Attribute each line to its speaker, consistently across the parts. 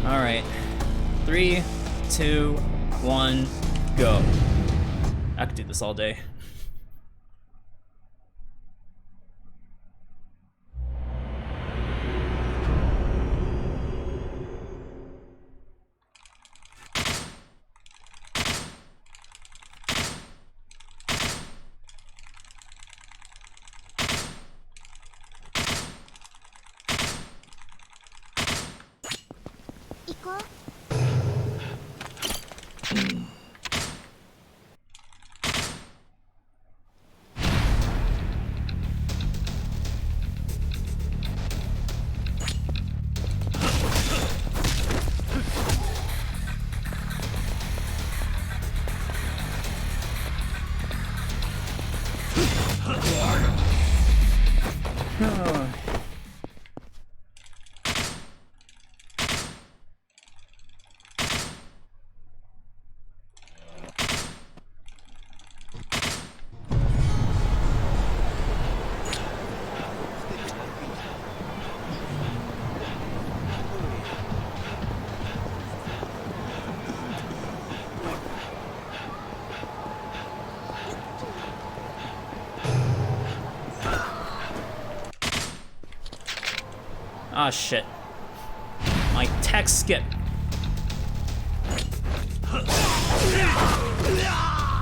Speaker 1: Alright. 3, 2, 1, go. I could do this all day. Ah, shit. My tech skip.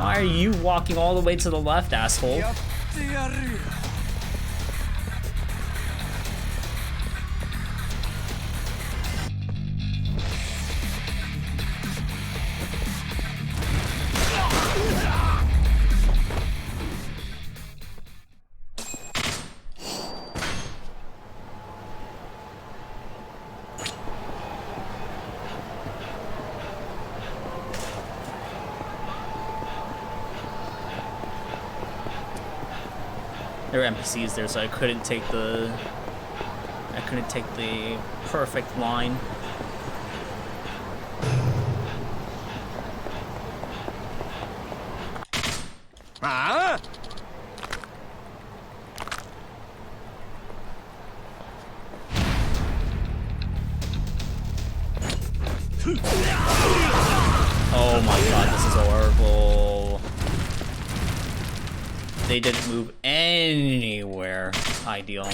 Speaker 1: Why are you walking all the way to the left, asshole? There were NPCs there, so I couldn't take the perfect line.
Speaker 2: Ah!
Speaker 1: Oh my god, this is horrible. They didn't move anywhere ideal.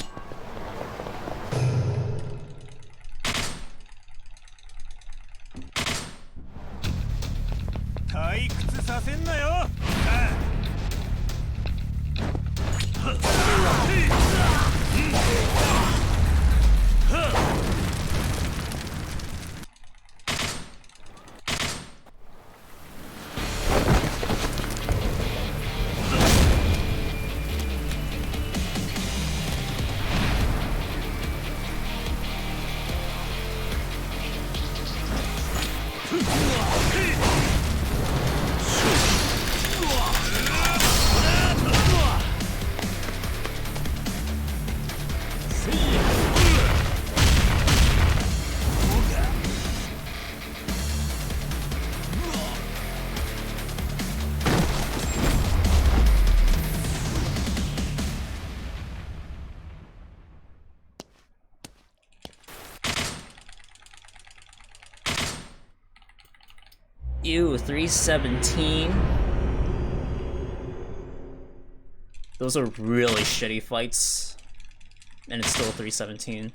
Speaker 1: Ew, 317. Those are really shitty fights. And it's still 317.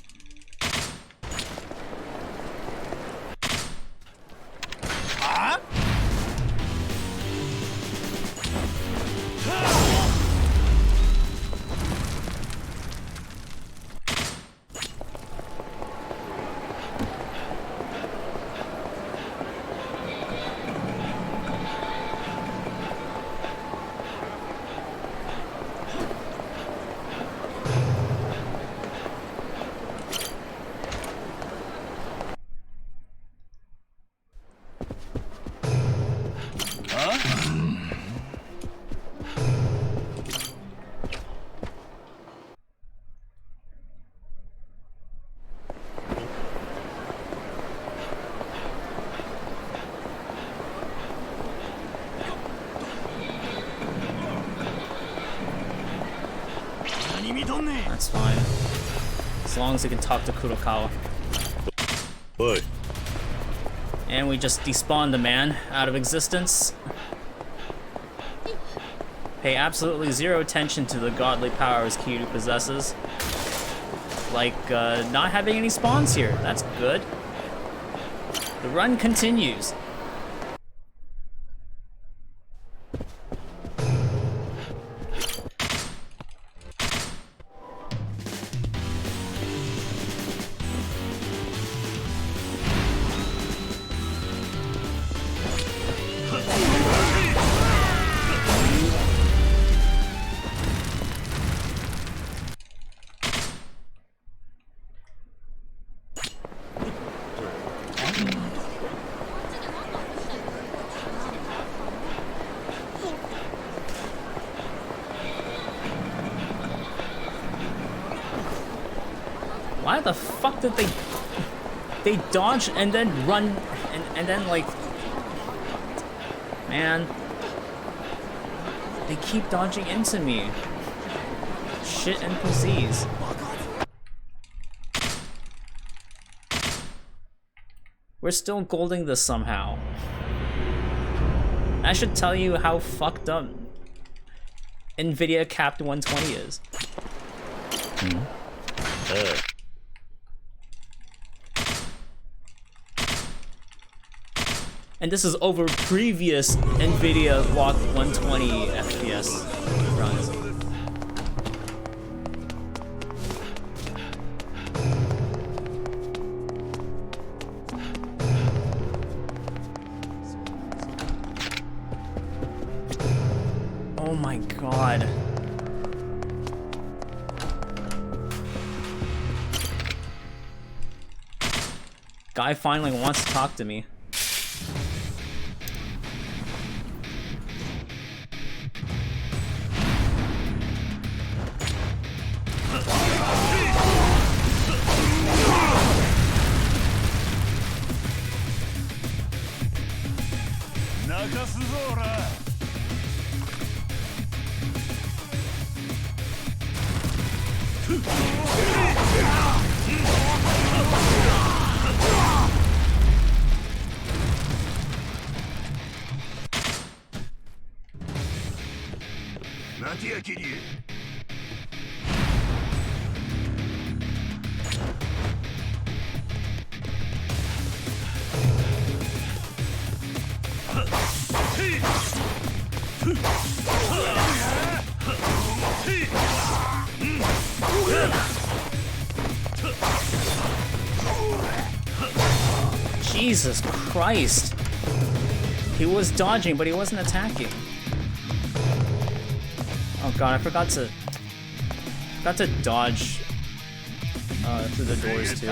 Speaker 1: That's fine. As long as I can talk to Kurokawa.
Speaker 2: Oi.
Speaker 1: And we just despawned the man out of existence. Pay absolutely zero attention to the godly powers Kiryu possesses. Like, not having any spawns here. That's good. The run continues. Why the fuck did they dodge and then run and then like, man, they keep dodging into me. Shit NPCs. We're still golding this somehow. That should tell you how fucked up NVIDIA capped 120 is. And this is over previous NVIDIA locked 120 FPS runs. Oh my god. Guy finally wants to talk to me. Jesus Christ. He was dodging, but he wasn't attacking. Oh god, I forgot to dodge through the doors too.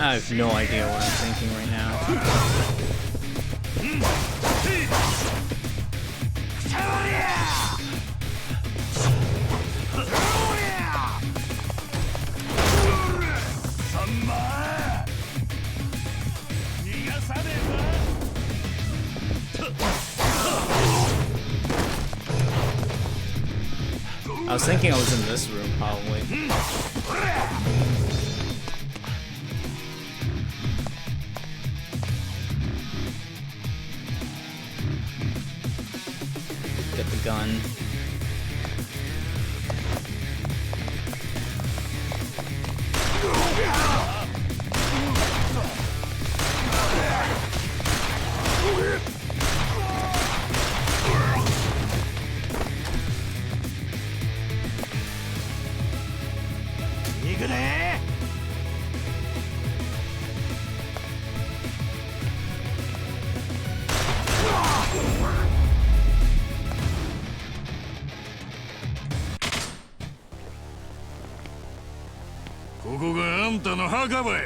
Speaker 1: I have no idea what I'm thinking right now. I was thinking I was in this room, probably. Get the gun.
Speaker 2: ここがあんたの墓場や。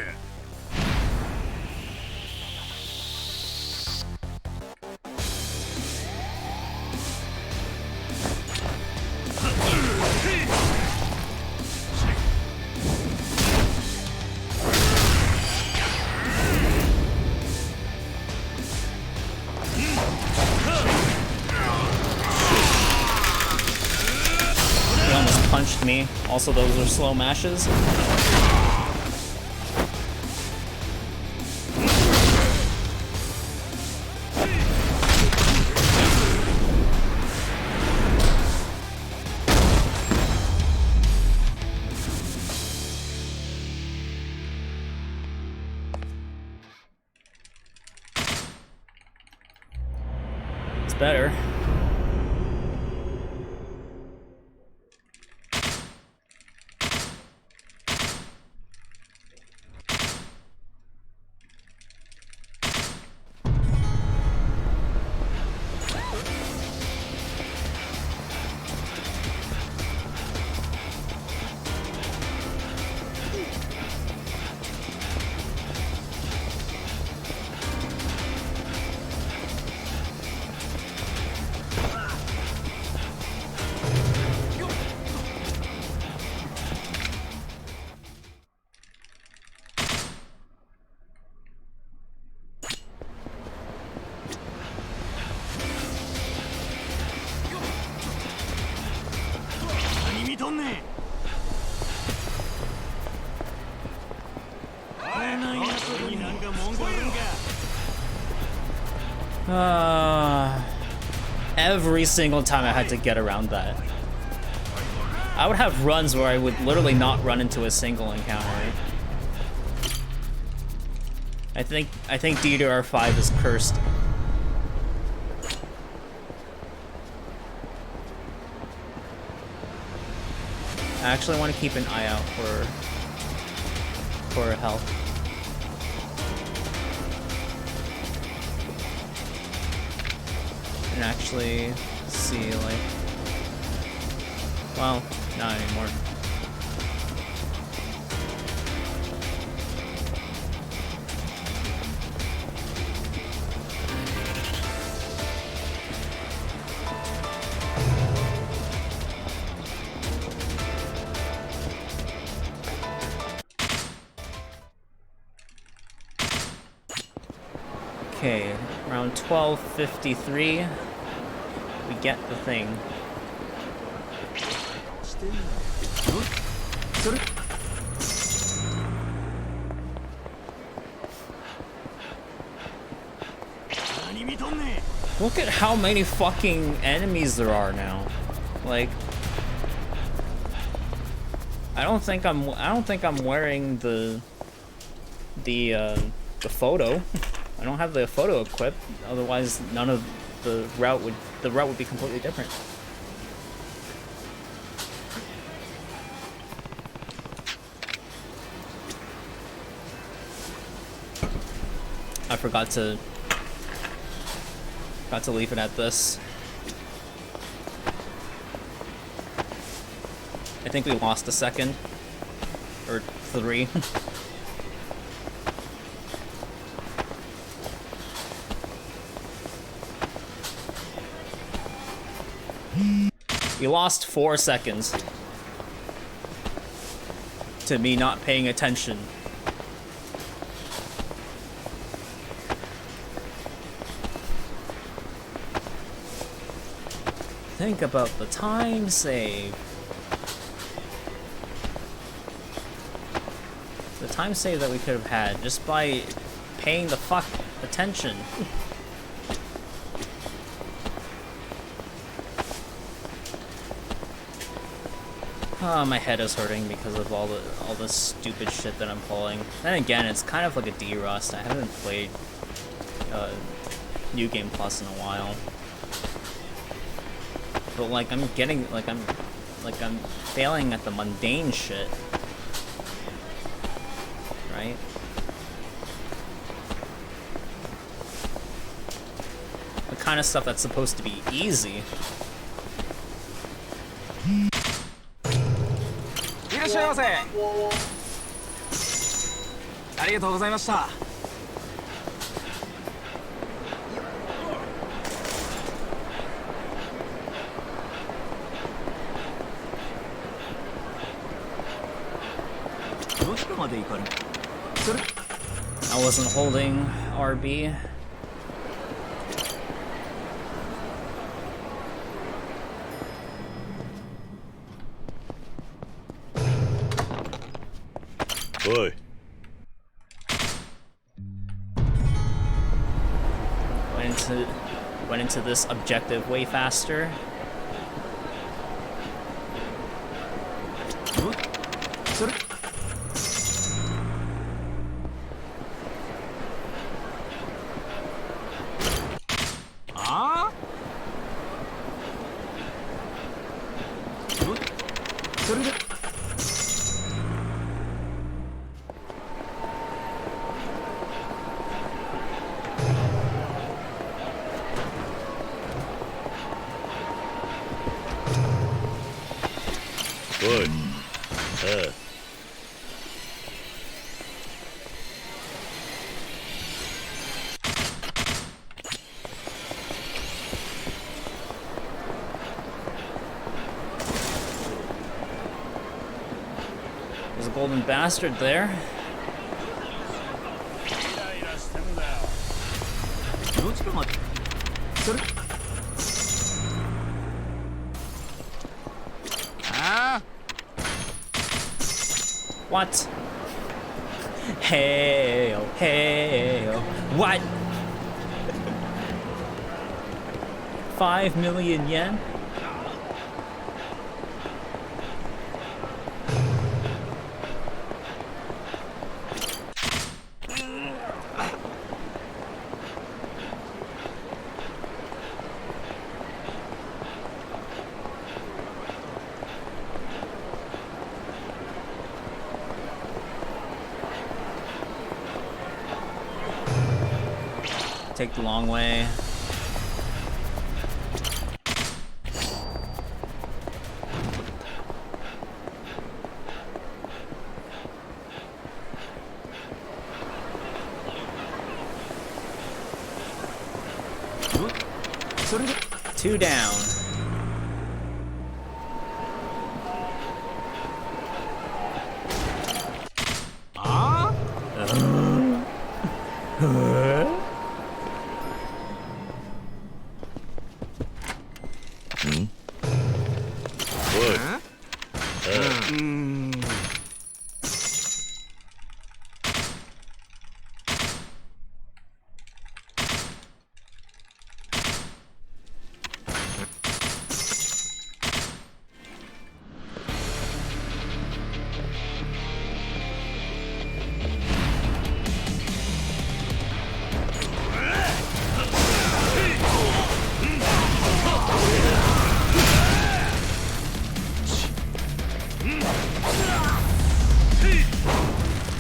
Speaker 1: He almost punched me. Also, those are slow mashes. It's better. Every single time I had to get around that. I would have runs where I would literally not run into a single encounter. I think DDR5 is cursed. I actually want to keep an eye out for health. And actually see, like, well, not anymore. Okay, around 12:53. We get the thing. Look at how many fucking enemies there are now. Like, I don't think I'm wearing the photo. I don't have the photo equipped. Otherwise, none of the route would be completely different. I forgot to leave it at this. I think we lost a second or 3. We lost 4 seconds to me not paying attention. Think about the time save. The time save that we could have had just by paying the fuck attention. Oh, my head is hurting because of all this stupid shit that I'm pulling. Then again, it's kind of like a D-Rust. I haven't played New Game Plus in a while. But like I'm failing at the mundane shit. Right? The kind of stuff that's supposed to be easy.
Speaker 3: ありがとうございました。どちらまで行かれる？それ
Speaker 1: I wasn't holding RB.
Speaker 2: Oi.
Speaker 1: Went into this objective way faster.
Speaker 3: それ
Speaker 2: Oi.
Speaker 1: There's a golden bastard there.
Speaker 3: どちらまでそれ
Speaker 1: What? Hail, hail. What? 5 million yen? Take the long way. Two down.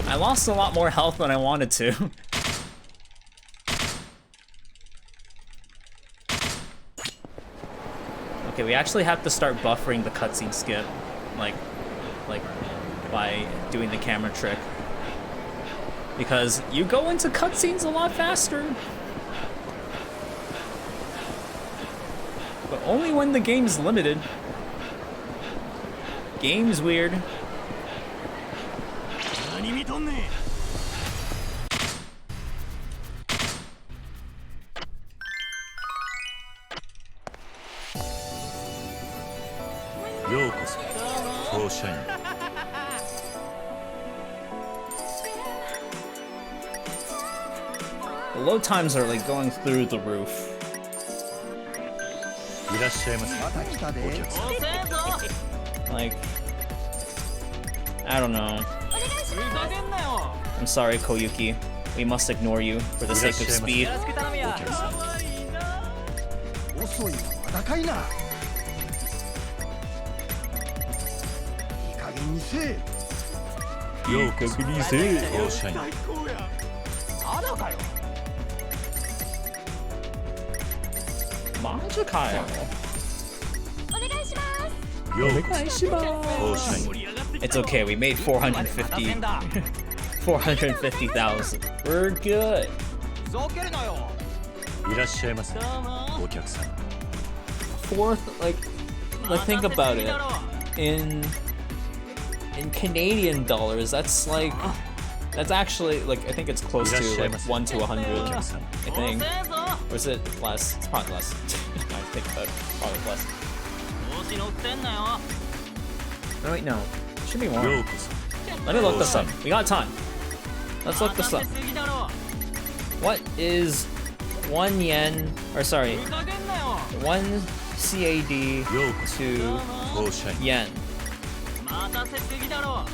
Speaker 1: I lost a lot more health than I wanted to. Okay, we actually have to start buffering the cutscene skip, like by doing the camera trick. Because you go into cutscenes a lot faster. But only when the game's limited. Game's weird. The load times are like going through the roof. Like, I don't know. I'm sorry, Koyuki. We must ignore you for the sake of speed. It's okay, we made 450. 450,000. We're good.
Speaker 3: ふざけるなよ
Speaker 2: いらっしゃいませお客さん
Speaker 1: Fourth, like think about it. In Canadian dollars, that's actually like I think it's close to like 1 to 100. I think. Or is it less? It's probably less. I think about it. Probably less.
Speaker 3: 調子乗ってんなよ
Speaker 1: Oh, wait, no. It should be more.
Speaker 2: ようこそ
Speaker 1: Let me look this up. We got time. Let's look this up.
Speaker 3: 待たせすぎだろ
Speaker 1: What is 1 yen? Or sorry,
Speaker 3: ふざけんなよ
Speaker 1: 1 CAD
Speaker 2: ようこそ
Speaker 1: to
Speaker 2: 当社員
Speaker 1: yen.
Speaker 3: 待たせすぎだろ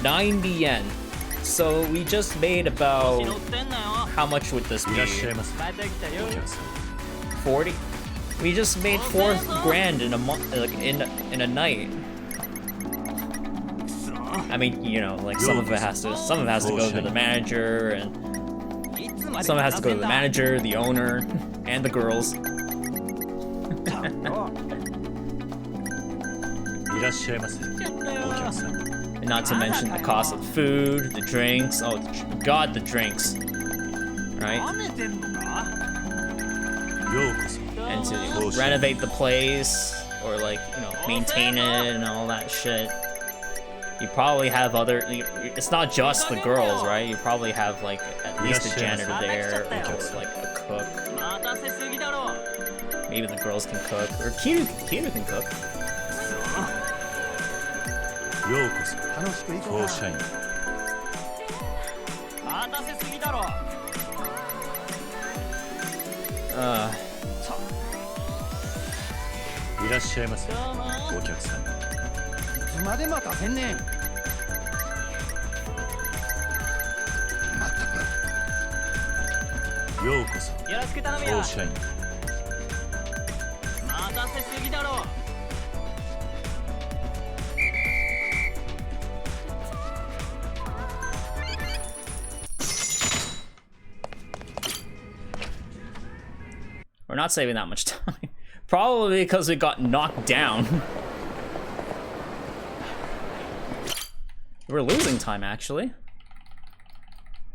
Speaker 1: 90 yen. So we just made
Speaker 3: 調子
Speaker 1: about
Speaker 3: 乗ってんなよ
Speaker 1: how much would this
Speaker 2: いらっしゃい
Speaker 1: be?
Speaker 2: ませ
Speaker 3: 帰ってきたよ
Speaker 2: お客さん
Speaker 1: 40? We just made 4 grand in a month, like in a night. I mean, you know, like some of it has to go to the manager, and
Speaker 3: いつまで
Speaker 1: some of it has to go to the
Speaker 3: やらせんだ
Speaker 1: manager, the owner, and the girls.
Speaker 2: いらっしゃいませ
Speaker 3: ちゃったよ
Speaker 2: お客さん
Speaker 1: And not to mention the cost of food, the drinks. Oh, God, the drinks. Right?
Speaker 3: 舐めてんのか
Speaker 2: ようこそ
Speaker 1: And to renovate the place, or like, you know, maintain it and all that shit. You probably have other. It's not just the girls, right? You probably have like at least a janitor there, or like a cook.
Speaker 3: 待たせすぎだろ
Speaker 1: Maybe the girls can cook, or Kiru can cook.
Speaker 2: ようこそ当社員
Speaker 3: 待たせすぎだろ
Speaker 2: いらっしゃいませお客さん
Speaker 3: いつまで待たせんねん
Speaker 2: ようこそ
Speaker 3: よろしく頼むよ
Speaker 2: 当社員
Speaker 3: 待たせすぎだろ
Speaker 1: We're not saving that much time. Probably because we got knocked down. We're losing time, actually.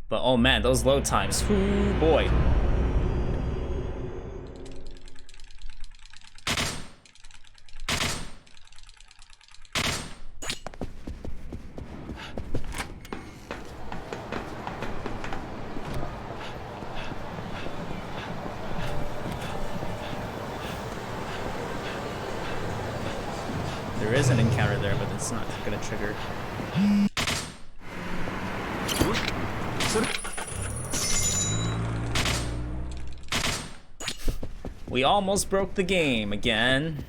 Speaker 1: But oh man, those load times. Ooh, boy. There is an encounter there, but it's not gonna trigger. We almost broke the game again.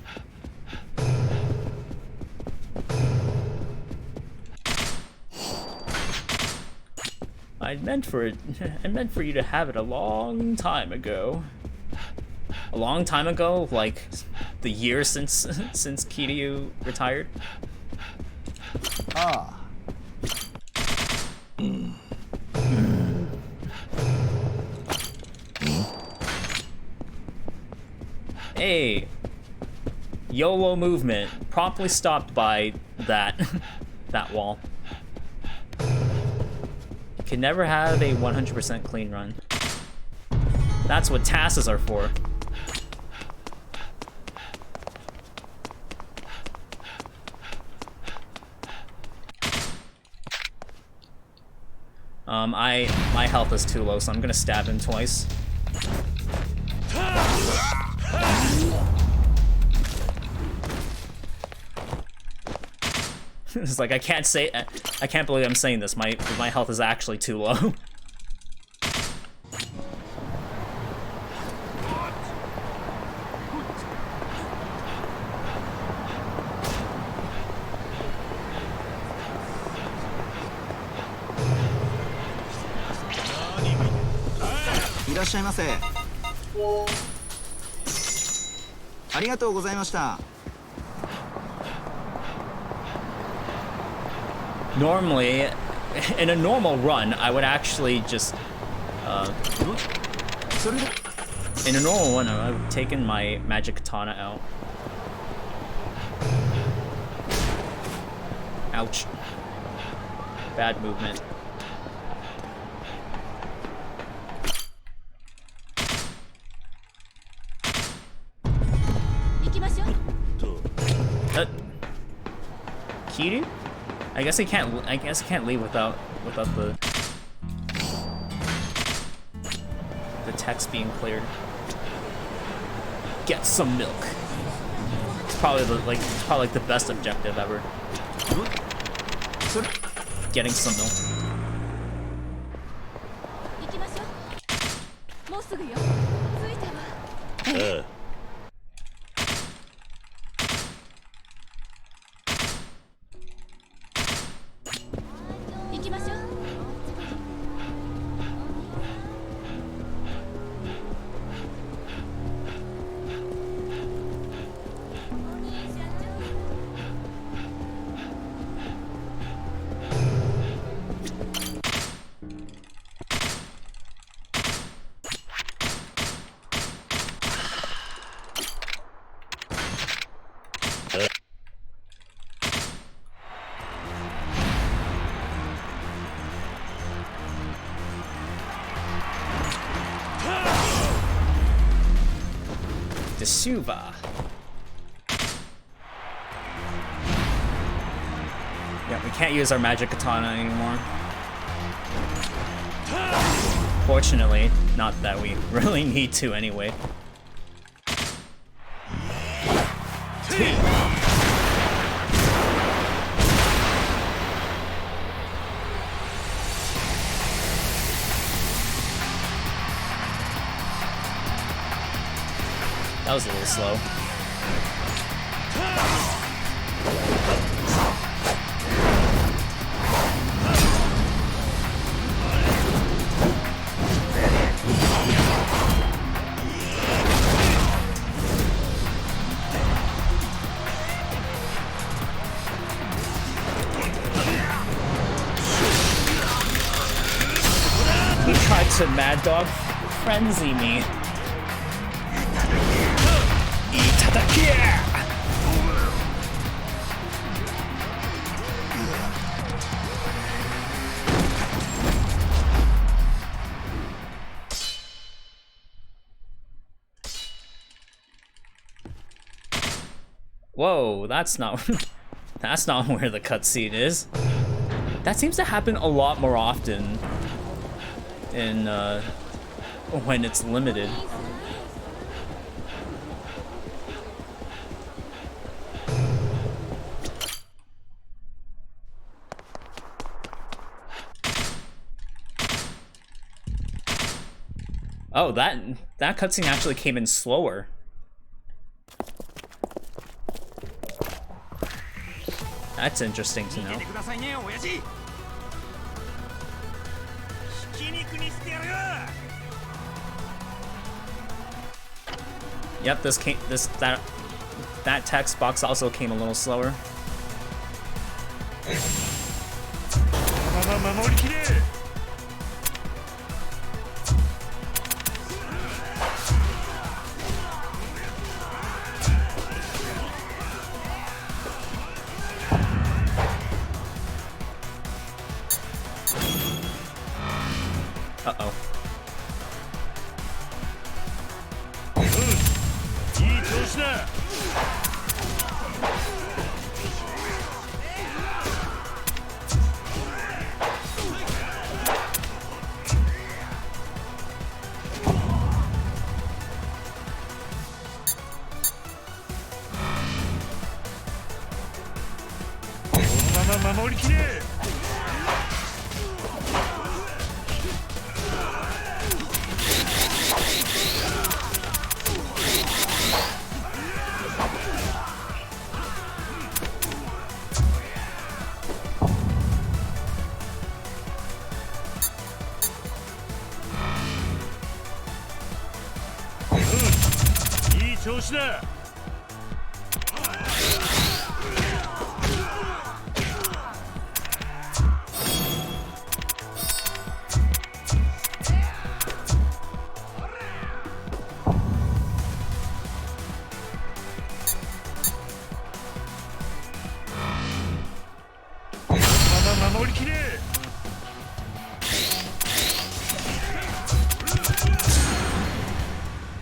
Speaker 1: I meant for you to have it a long time ago. A long time ago, like the year since Kiryu retired.
Speaker 3: Ah.
Speaker 1: Hey, YOLO movement promptly stopped by that that wall. Can never have a 100% clean run. That's what TASs are for. My health is too low, so I'm gonna stab him twice. It's like I can't believe I'm saying this. My health is actually too low. Normally, in a normal run, I would actually just, in a normal one, I would have taken my magic katana out. Ouch. Bad movement. Kiryu? I guess he can't. I guess he can't leave without the text being cleared. Get some milk. It's probably like the best objective ever. Getting some milk.
Speaker 4: 行きましょう。もうすぐよ。着いたわ。行きましょう。
Speaker 1: Suva. Yeah, we can't use our magic katana anymore. Fortunately, not that we really need to anyway. That was a little slow. He tried to Mad Dog Frenzy me. Whoa, that's not that's not where the cutscene is. That seems to happen a lot more often in when it's limited. Oh, that cutscene actually came in slower. That's interesting to know. Yep, that text box also came a little slower. Uh-oh.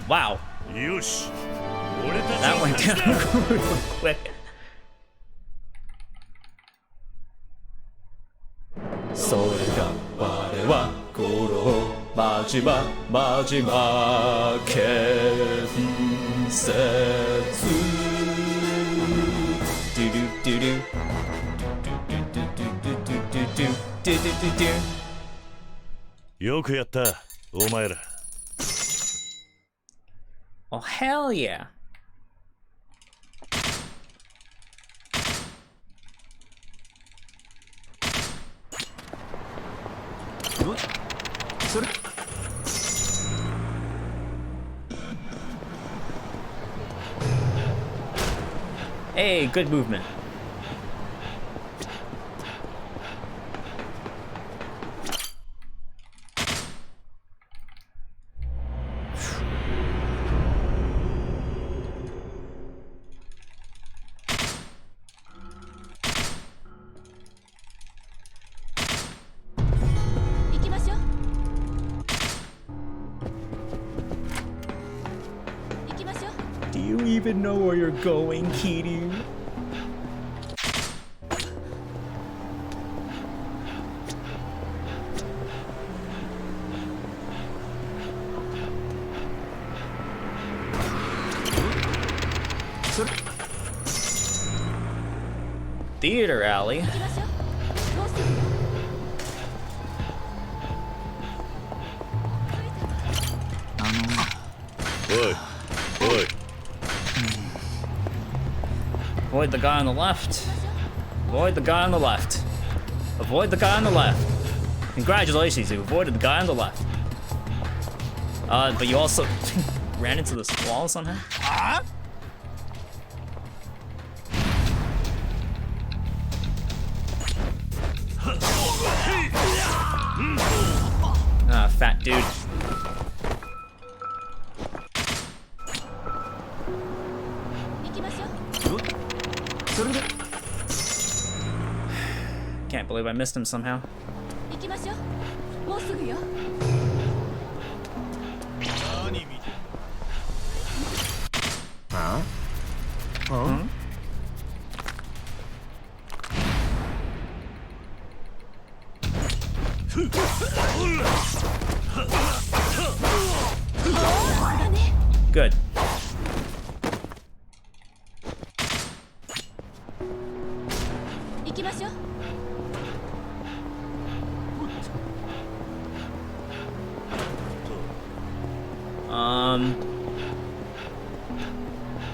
Speaker 1: Wow. That went down real quick. それが我はこの마지막建設두두두두 두두두두두두두두두두두
Speaker 2: よくやったお前ら。
Speaker 1: Oh hell yeah. Hey, good movement. Do you even know where you're going, Kiryu? Theater alley.
Speaker 2: Oi, oi.
Speaker 1: Avoid the guy on the left. Avoid the guy on the left. Avoid the guy on the left. Congratulations, you avoided the guy on the left. But you also ran into this wall somehow? Ah, fat dude. Can't believe I missed him somehow.
Speaker 3: Huh? Huh?
Speaker 1: Good.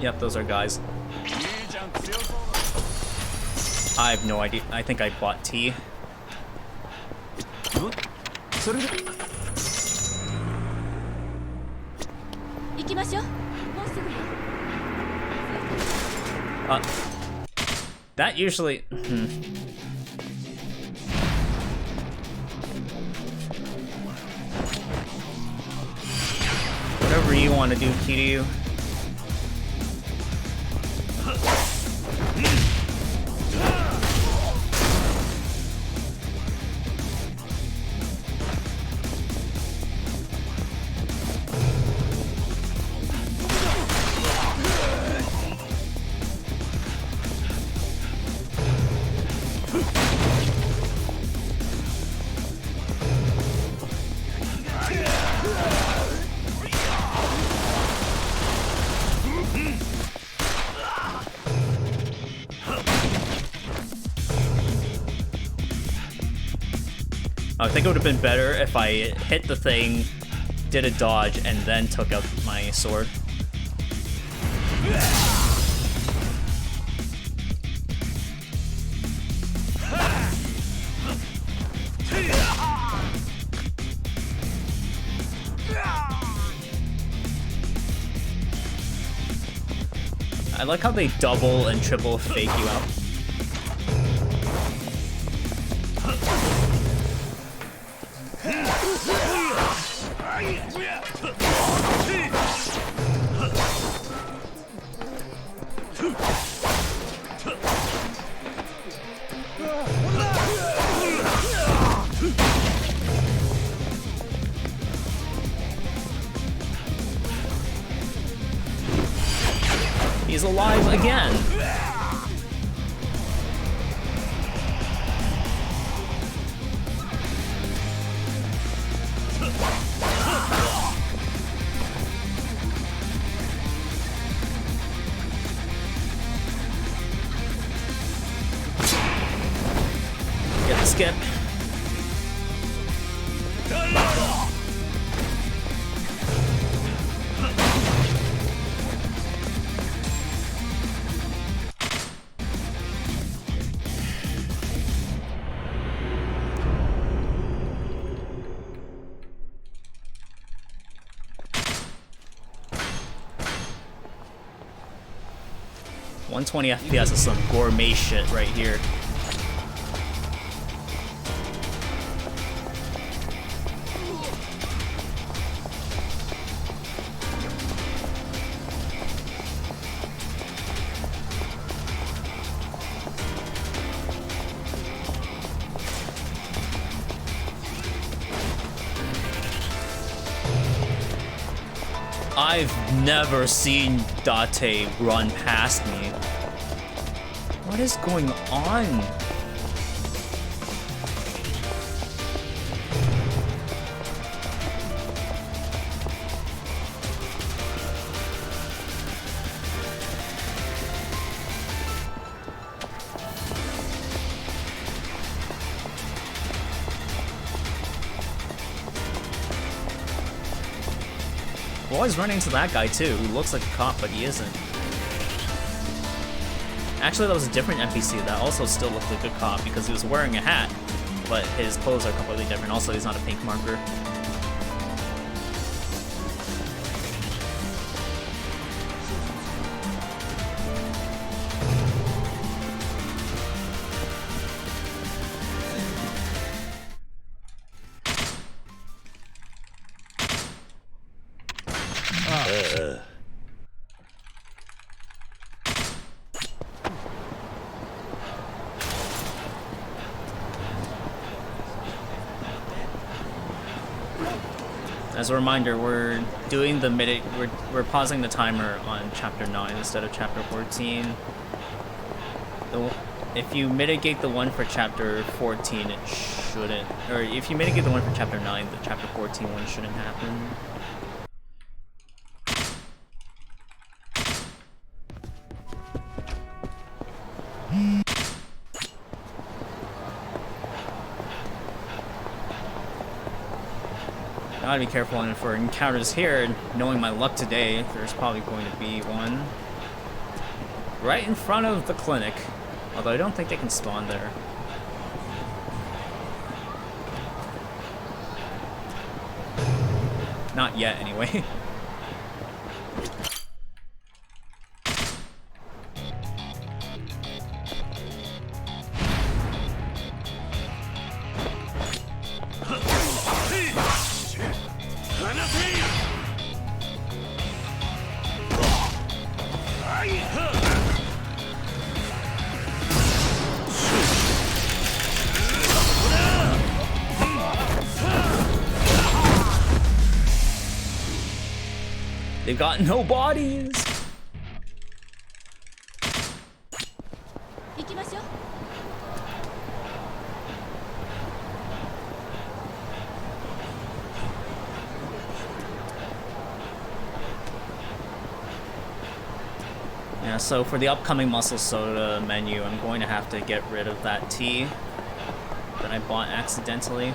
Speaker 1: Yep, those are guys. I have no idea. I think I bought tea. That usually... Whatever you want to do, Kiryu. I think it would have been better if I hit the thing, did a dodge, and then took out my sword. I like how they double and triple fake you out. He's alive again. 120 FPS is some gourmet shit right here. I've never seen Date run past me. What is going on? We're always running into that guy too, who looks like a cop, but he isn't. Actually, that was a different NPC that also still looked like a cop because he was wearing a hat, but his clothes are completely different. Also, he's not a pink marker. As a reminder, we're doing the we're pausing the timer on chapter 9 instead of chapter 14. If you mitigate the one for chapter 14, it shouldn't, or if you mitigate the one for chapter 9, the chapter 14 one shouldn't happen. I gotta be careful, and for encounters here, knowing my luck today, there's probably going to be one right in front of the clinic. Although I don't think they can spawn there. Not yet, anyway. They've got no bodies! Yeah, so for the upcoming Muscle Soda menu, I'm going to have to get rid of that tea that I bought accidentally.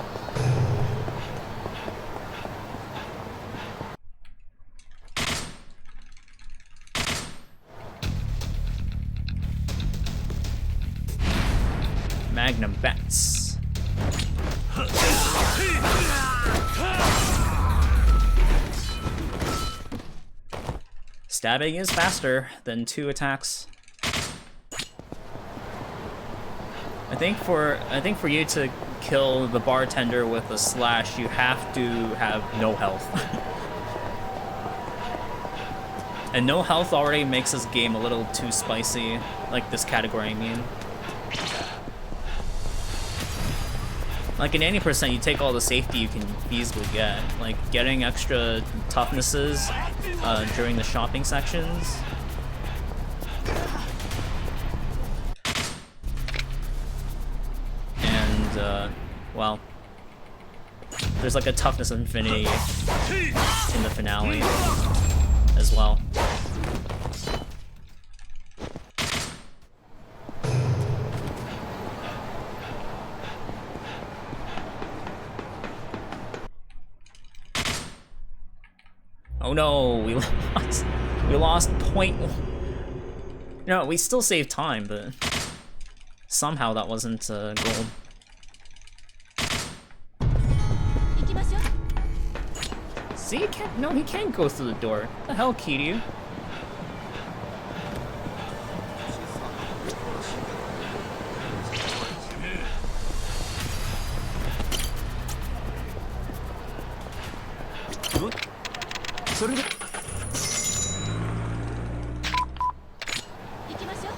Speaker 1: Magnum bats. Stabbing is faster than 2 attacks. I think for you to kill the bartender with a slash, you have to have no health. And no health already makes this game a little too spicy, like this category, I mean. Like in 80%, you take all the safety you can feasibly get, like getting extra toughnesses during the shopping sections. And, well, there's like a toughness infinity in the finale as well. Oh no, we lost point. No, we still saved time, but somehow that wasn't gold. See, he can't. No, he can't go through the door. What the hell, Kiryu?
Speaker 3: それで
Speaker 4: 行きましょう。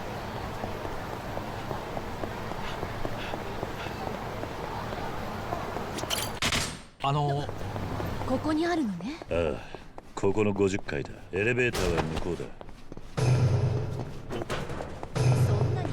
Speaker 4: ここにあるのね。
Speaker 2: ああ、ここの50階だ。エレベーターは向こうだ。
Speaker 4: そんなに。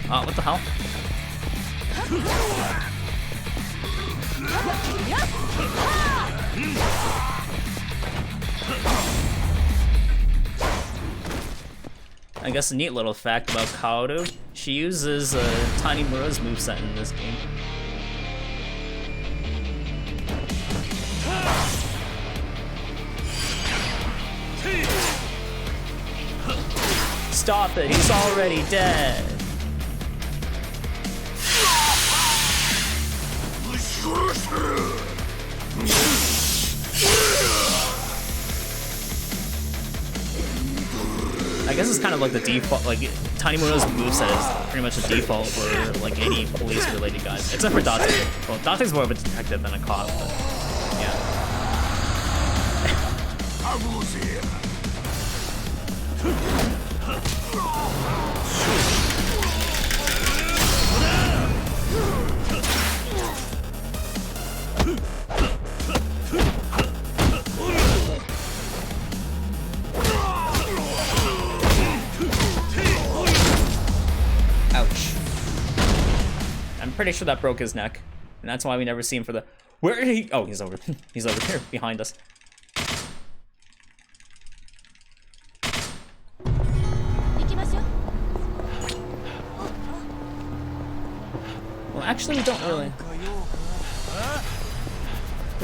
Speaker 1: What the hell? I guess a neat little fact about Kaoru, she uses Tiny Mura's moveset in this game. Stop it, he's already dead. I guess it's kind of like the default, like Tiny Muno's moveset is pretty much the default for like any police-related guys, except for Date. Well, Date's more of a detective than a cop, but yeah. Ouch. I'm pretty sure that broke his neck, and that's why we never see him for the... Where did he... Oh, he's over. He's over here, behind us. Well, actually, we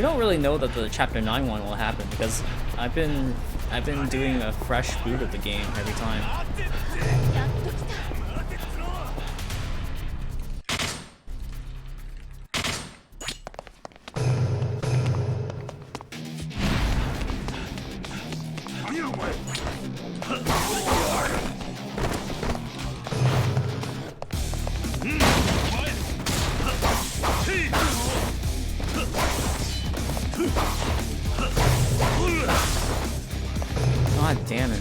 Speaker 1: don't really know that the Chapter 9 one will happen, because I've been doing a fresh boot of the game every time. God damn it.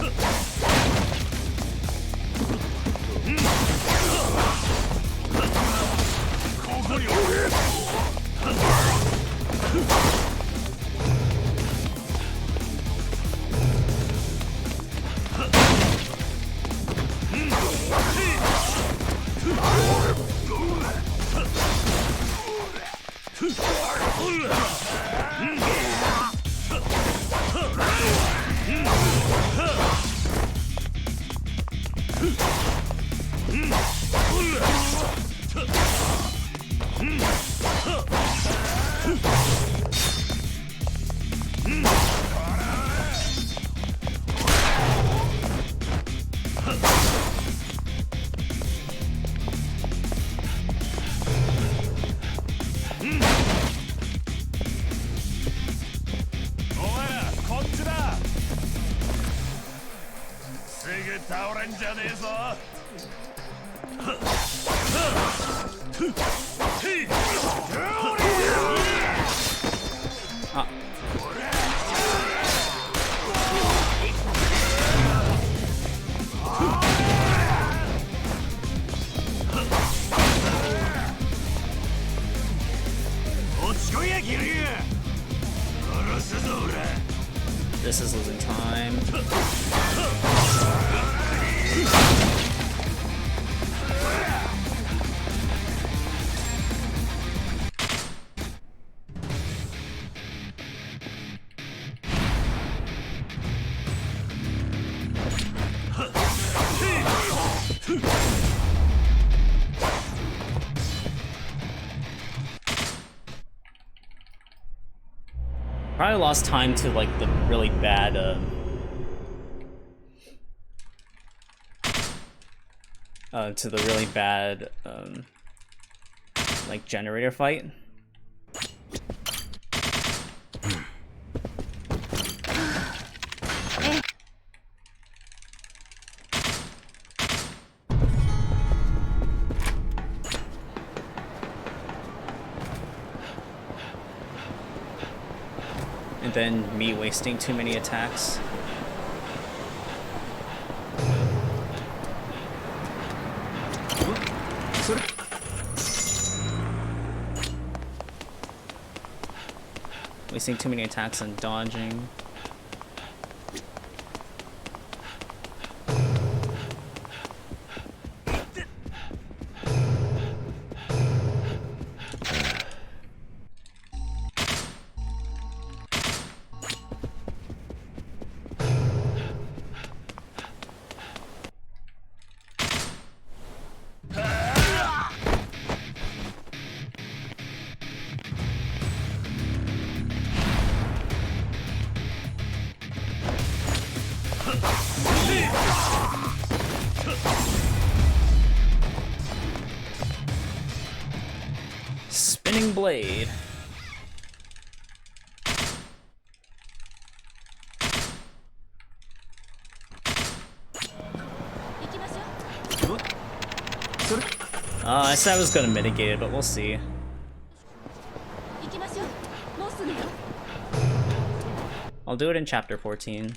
Speaker 1: This is losing time. Probably lost time to like the really bad like generator fight. And then me wasting too many attacks. Wasting too many attacks and dodging. Spinning blade. I said I was gonna mitigate it, but we'll see. I'll do it in chapter 14.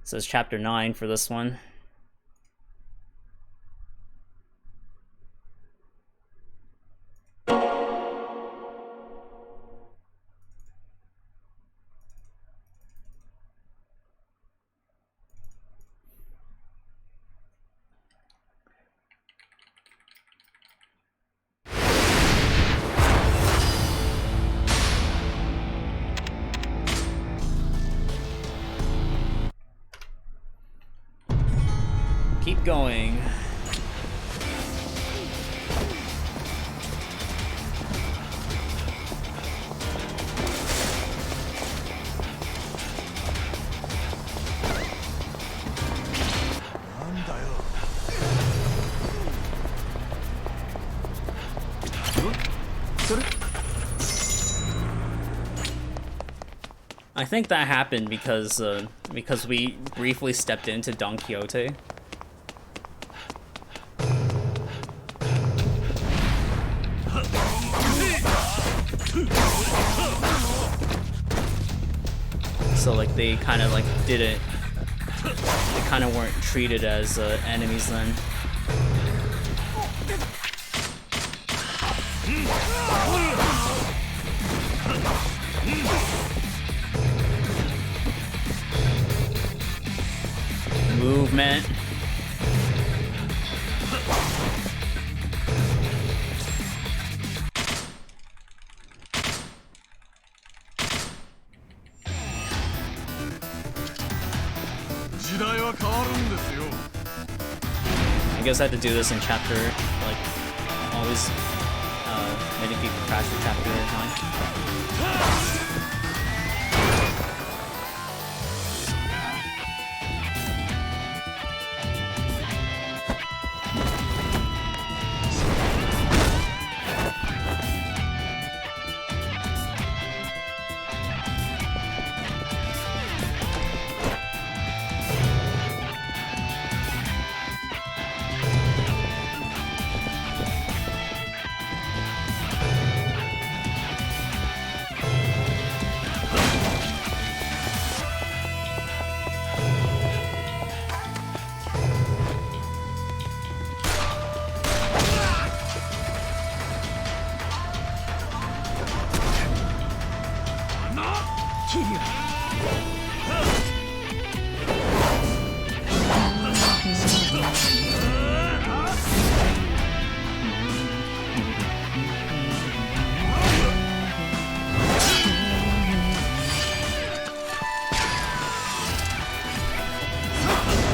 Speaker 1: It says chapter 9 for this one. Keep going. I think that happened because we briefly stepped into Don Quixote. So like they kind of like didn't, they kind of weren't treated as enemies then. Movement. I guess I had to do this in chapter, like, always many people crash in chapter 9.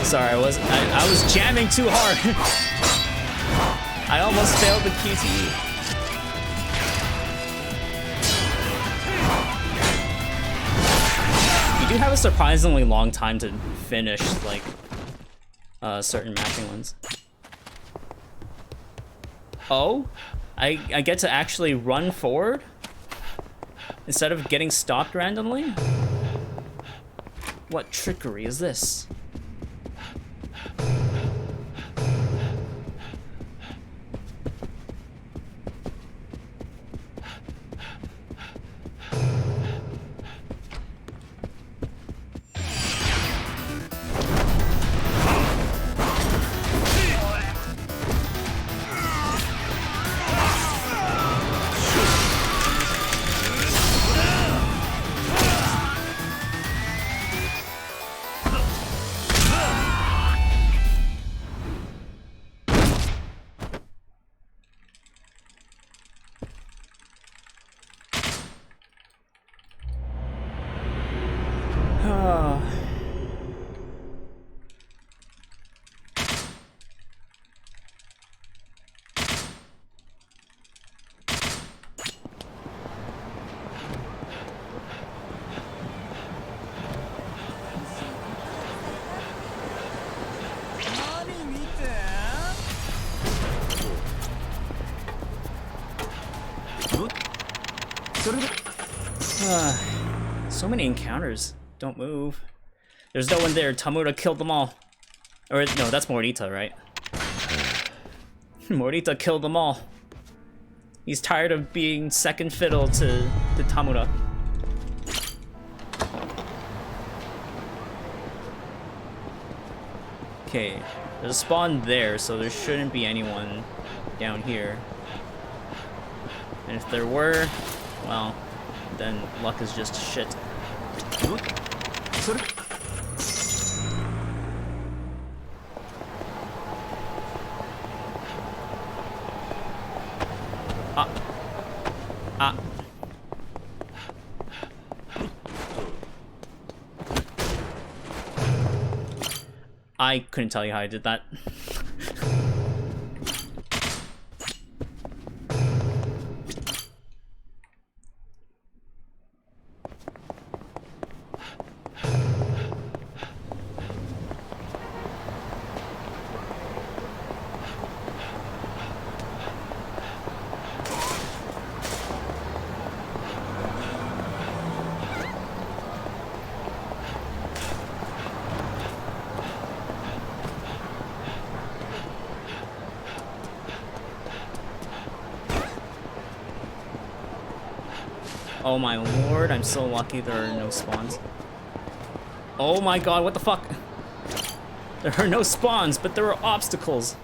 Speaker 1: Sorry, I was jamming too hard. I almost failed the QTE. You do do have a surprisingly long time to finish, like, certain matching ones. Oh? I get to actually run forward? Instead of getting stopped randomly? What trickery is this? So many encounters. Don't move. There's no one there. Tamura killed them all. Or, no, that's Morita, right? Morita killed them all. He's tired of being second fiddle to Tamura. Okay, there's a spawn there, so there shouldn't be anyone down here. And if there were, well, then luck is just shit. I couldn't tell you how I did that. Oh my lord, I'm so lucky there are no spawns. Oh my god, what the fuck? There are no spawns, but there are obstacles.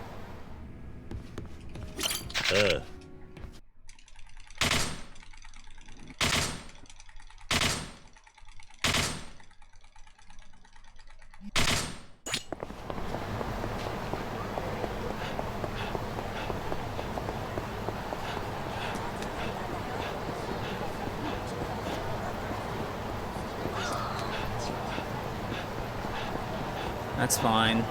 Speaker 1: That's fine.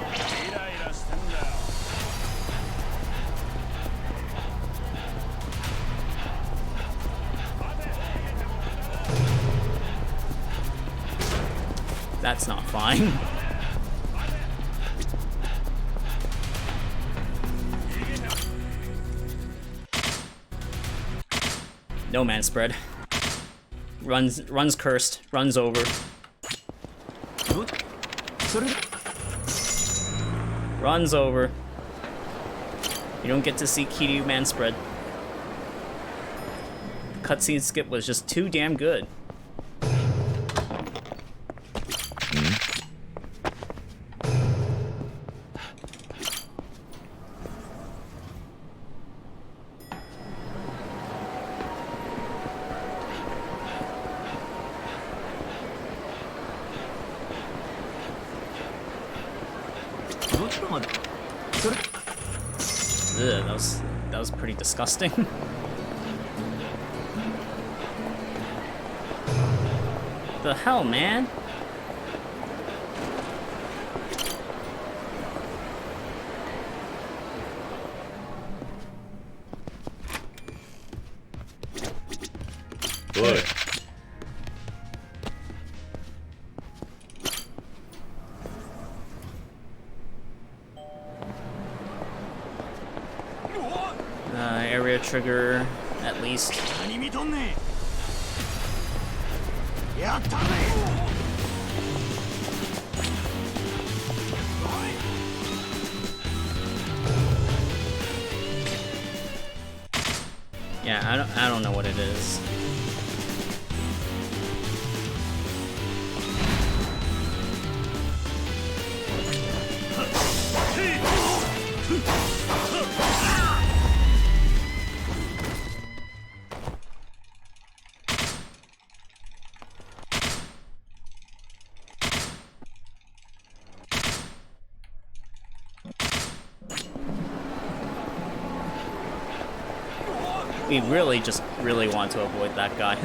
Speaker 1: That's not fine. No man spread. Runs cursed. Runs over. Runs over. You don't get to see Kiryu man spread. The cutscene skip was just too damn good. Ugh, that was pretty disgusting. The hell, man?
Speaker 2: Boy.
Speaker 1: trigger at least. Yeah, I don't know what it is. We really want to avoid that guy.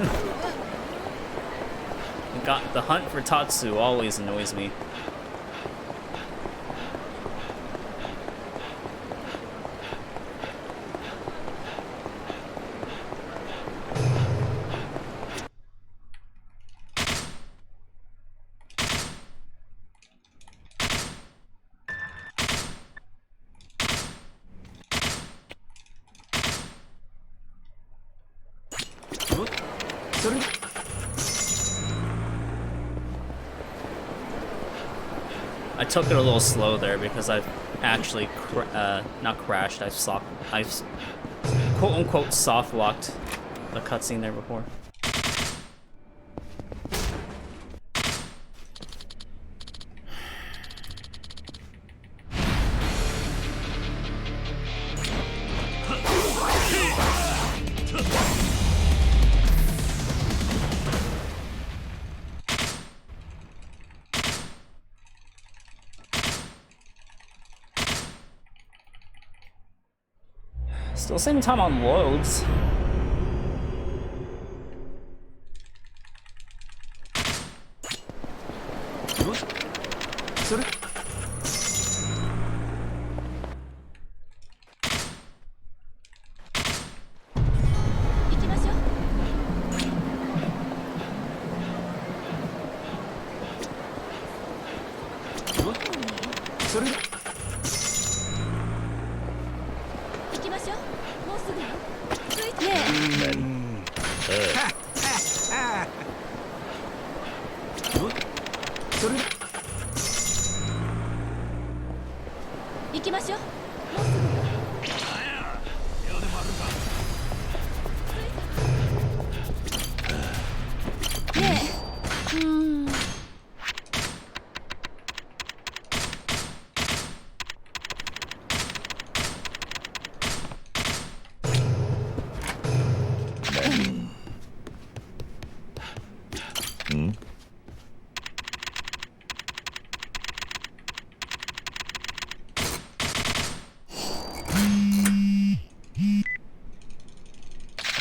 Speaker 1: The hunt for Tatsu always annoys me. I took it a little slow there because I've actually not crashed. I've quote unquote soft locked the cutscene there before. Still saving time on loads.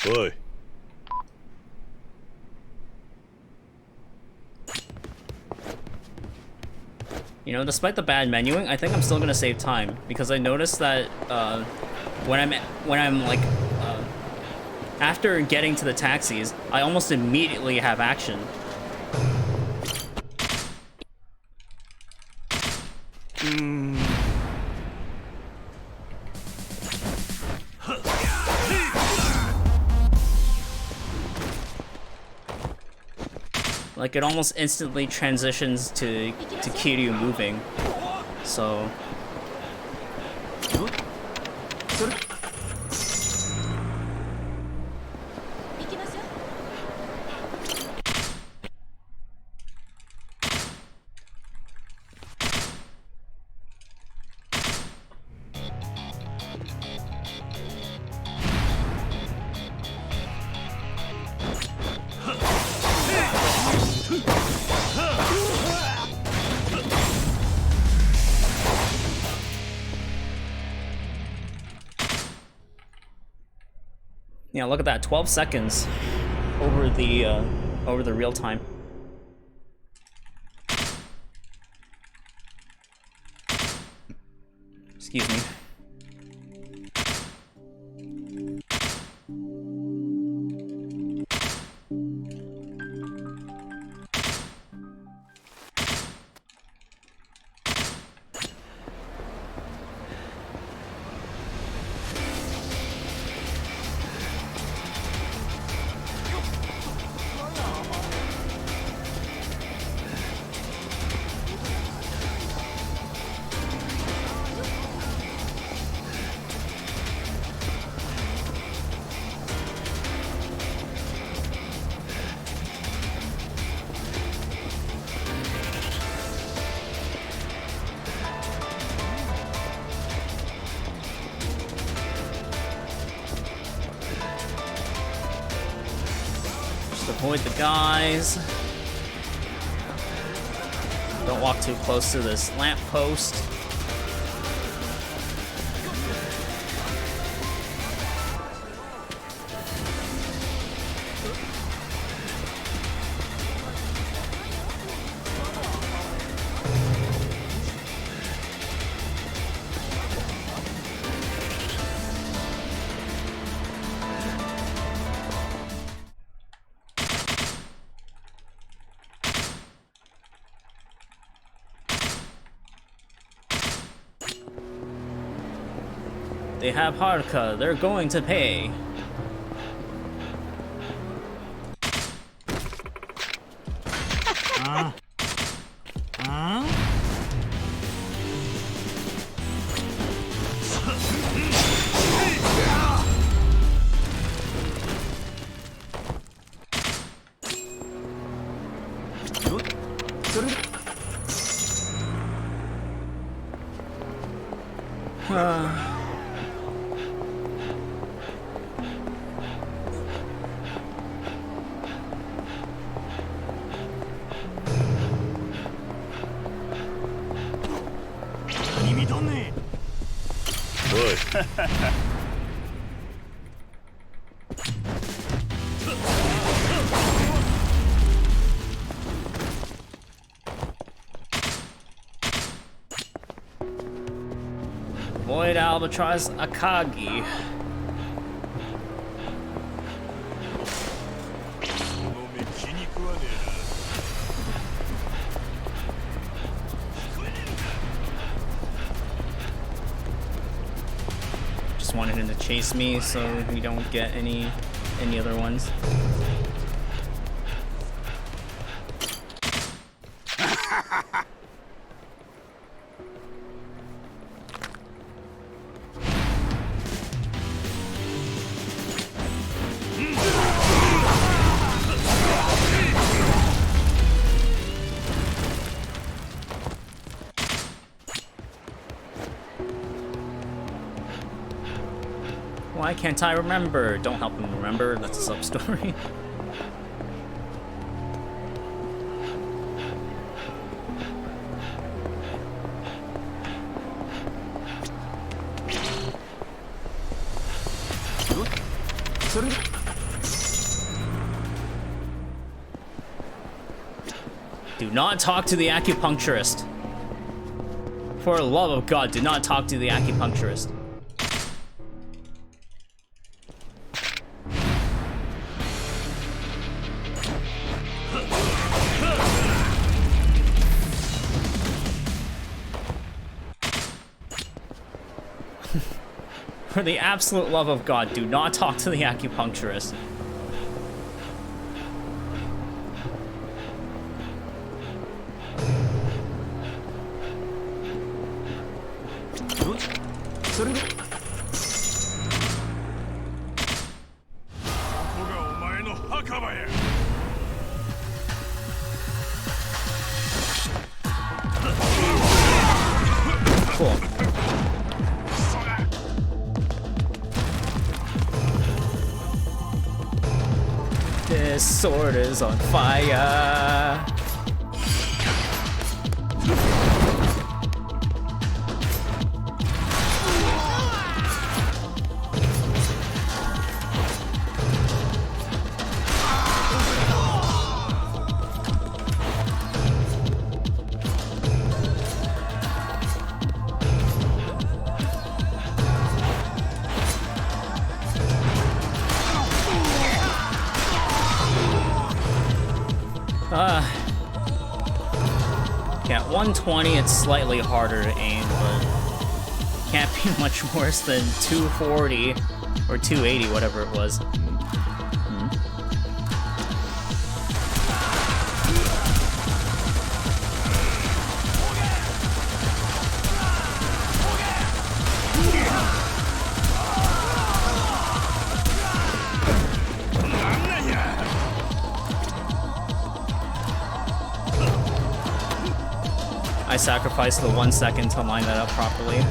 Speaker 2: Oi.
Speaker 1: You know, despite the bad menuing, I think I'm still gonna save time because I noticed that when I'm like after getting to the taxis, I almost immediately have action. Like it almost instantly transitions to Kiryu moving, so. Yeah, look at that, 12 seconds over the real time. Excuse me. Avoid the guys. Don't walk too close to this lamppost. They have Haruka, they're going to pay. Void Albatross Akagi. Just wanted him to chase me so we don't get any other ones. Why can't I remember? Don't help him remember, that's a sub-story. Do not talk to the acupuncturist. For the love of God, do not talk to the acupuncturist. For the absolute love of God, do not talk to the acupuncturist. Cool. This sword is on fire. Yeah, 120, it's slightly harder to aim, but can't be much worse than 240 or 280, whatever it was. I sacrificed the 1 second to line that up properly.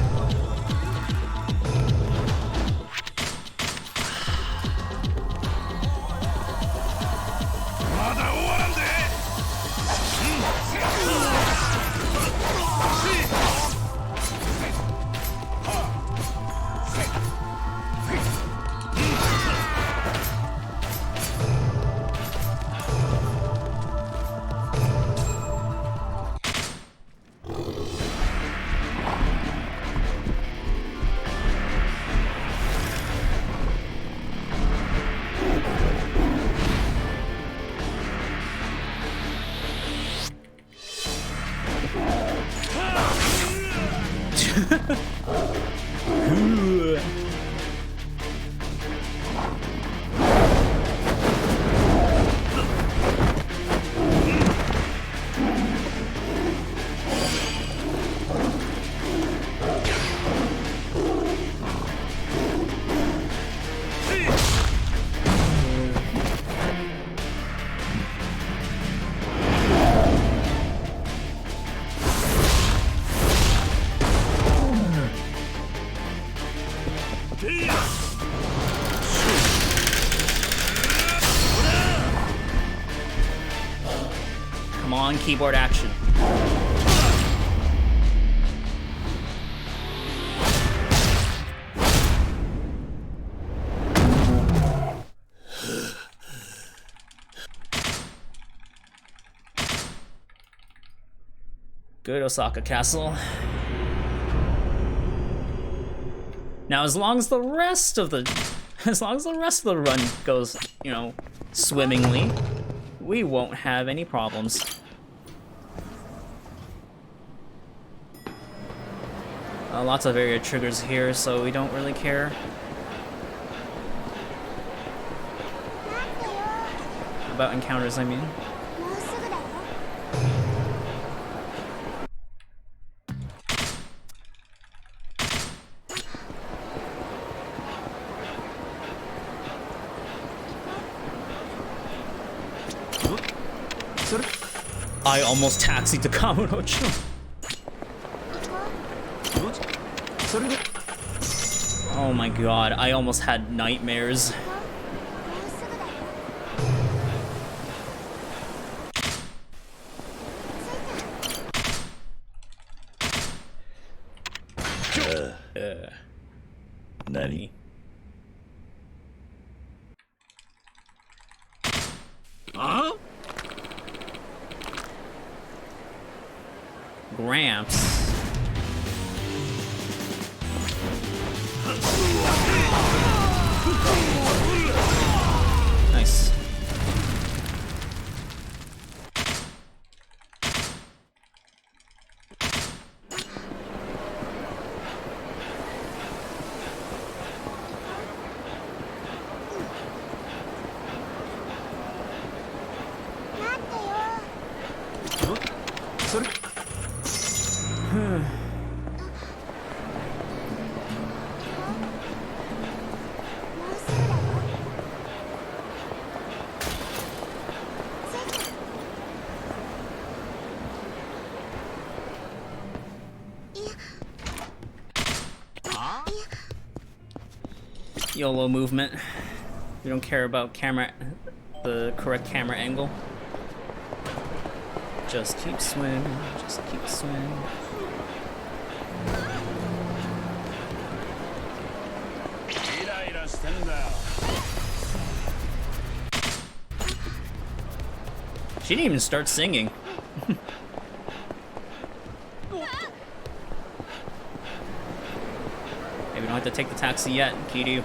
Speaker 1: on, keyboard action. Good Osaka Castle. Now, as long as the rest of the run goes, you know, swimmingly, we won't have any problems. Lots of area triggers here, so we don't really care. About encounters, I mean. I almost taxied to Kamurocho. Oh my god, I almost had nightmares.
Speaker 2: Nani?
Speaker 3: Huh?
Speaker 1: Gramps. Nice. YOLO movement. We don't care about the correct camera angle. Just keep swimming, just keep swimming. She didn't even start singing. Maybe we don't have to take the taxi yet, Kiryu.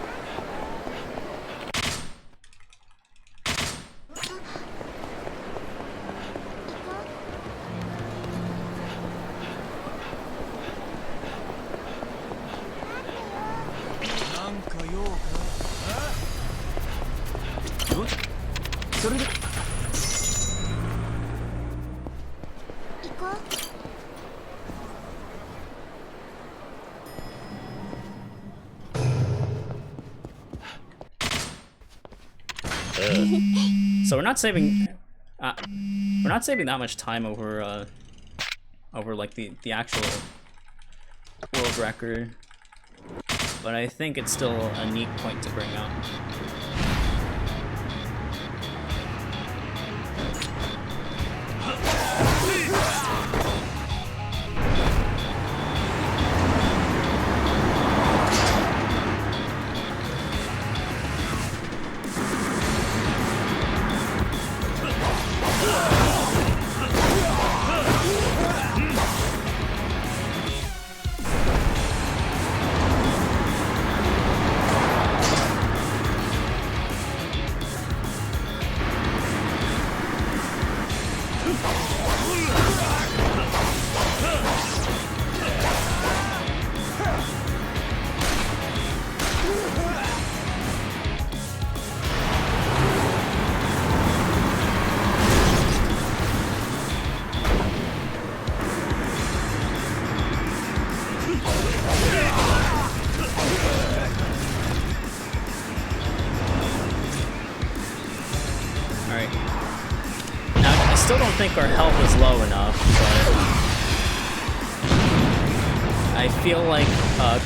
Speaker 1: So we're not saving that much time over like the actual world record, but I think it's still a neat point to bring up. I still don't think our health is low enough, but I feel like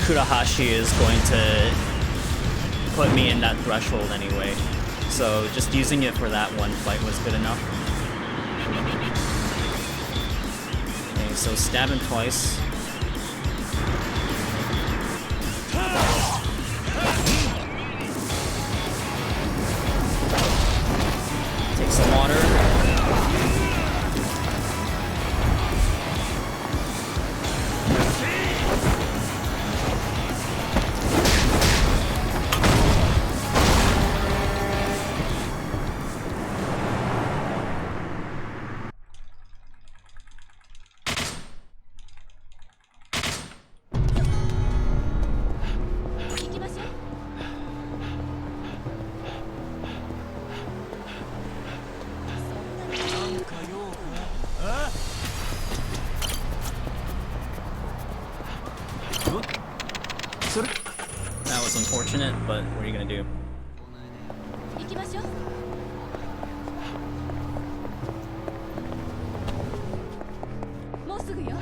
Speaker 1: Kurahashi is going to put me in that threshold anyway. So just using it for that one fight was good enough. Okay, so stab him twice. Take some water. That was unfortunate, but what are you gonna do?
Speaker 4: 行きましょう。もうすぐよ。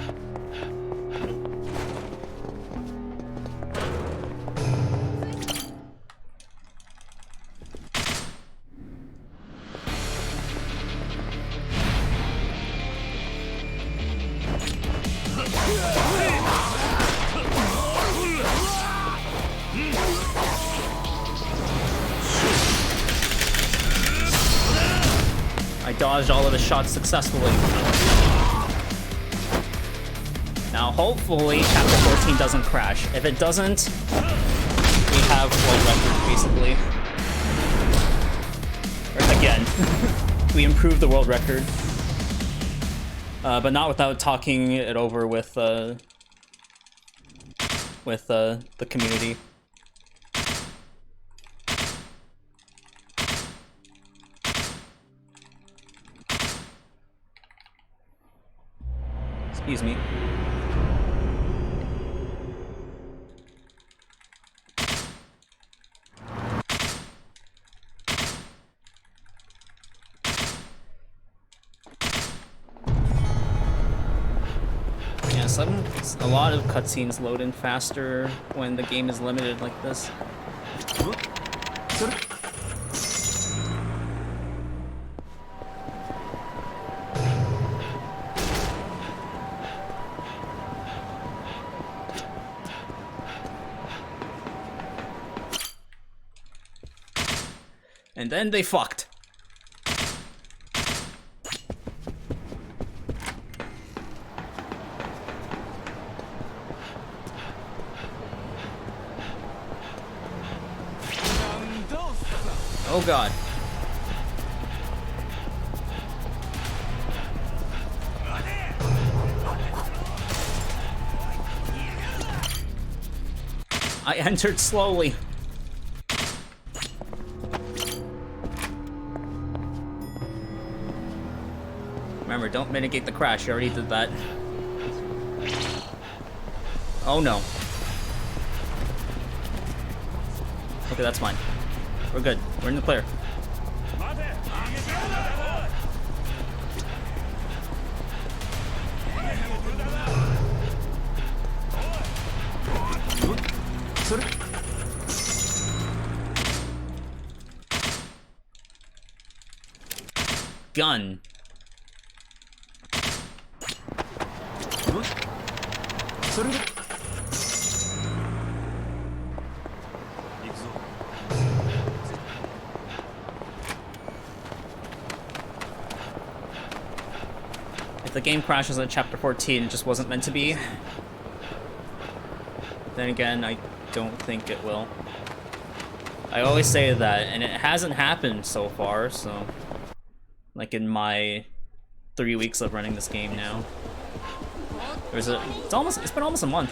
Speaker 1: I dodged all of his shots successfully. Now, hopefully, Chapter 14 doesn't crash. If it doesn't, we have world record, basically. Or again, we improved the world record. But not without talking it over with the community. Excuse me. Yeah, a lot of cutscenes load in faster when the game is limited like this. And then they fucked. Oh god. I entered slowly. Remember, don't mitigate the crash. You already did that. Oh no. Okay, that's fine. We're good. We're in the clear. Gun. If the game crashes at Chapter 14, it just wasn't meant to be. Then again, I don't think it will. I always say that, and it hasn't happened so far, so... Like in my 3 weeks of running this game now. It's been almost a month.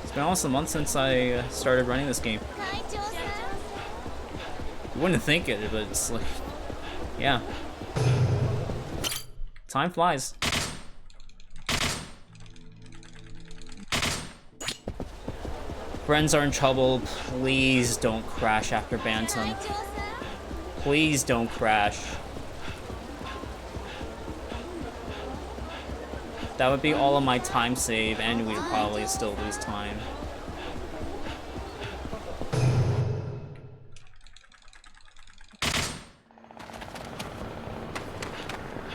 Speaker 1: It's been almost a month since I started running this game. You wouldn't think it, but it's like, yeah. Time flies. Friends are in trouble. Please don't crash after Bantam. Please don't crash. That would be all of my time save, and we'd probably still lose time.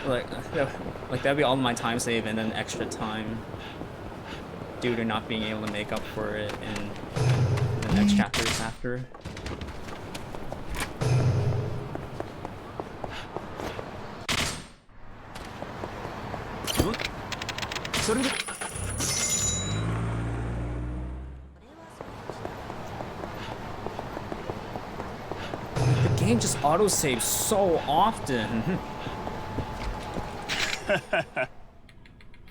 Speaker 1: Like, that'd be all my time save and then extra time due to not being able to make up for it in the next chapters after. The game just autosaves so often.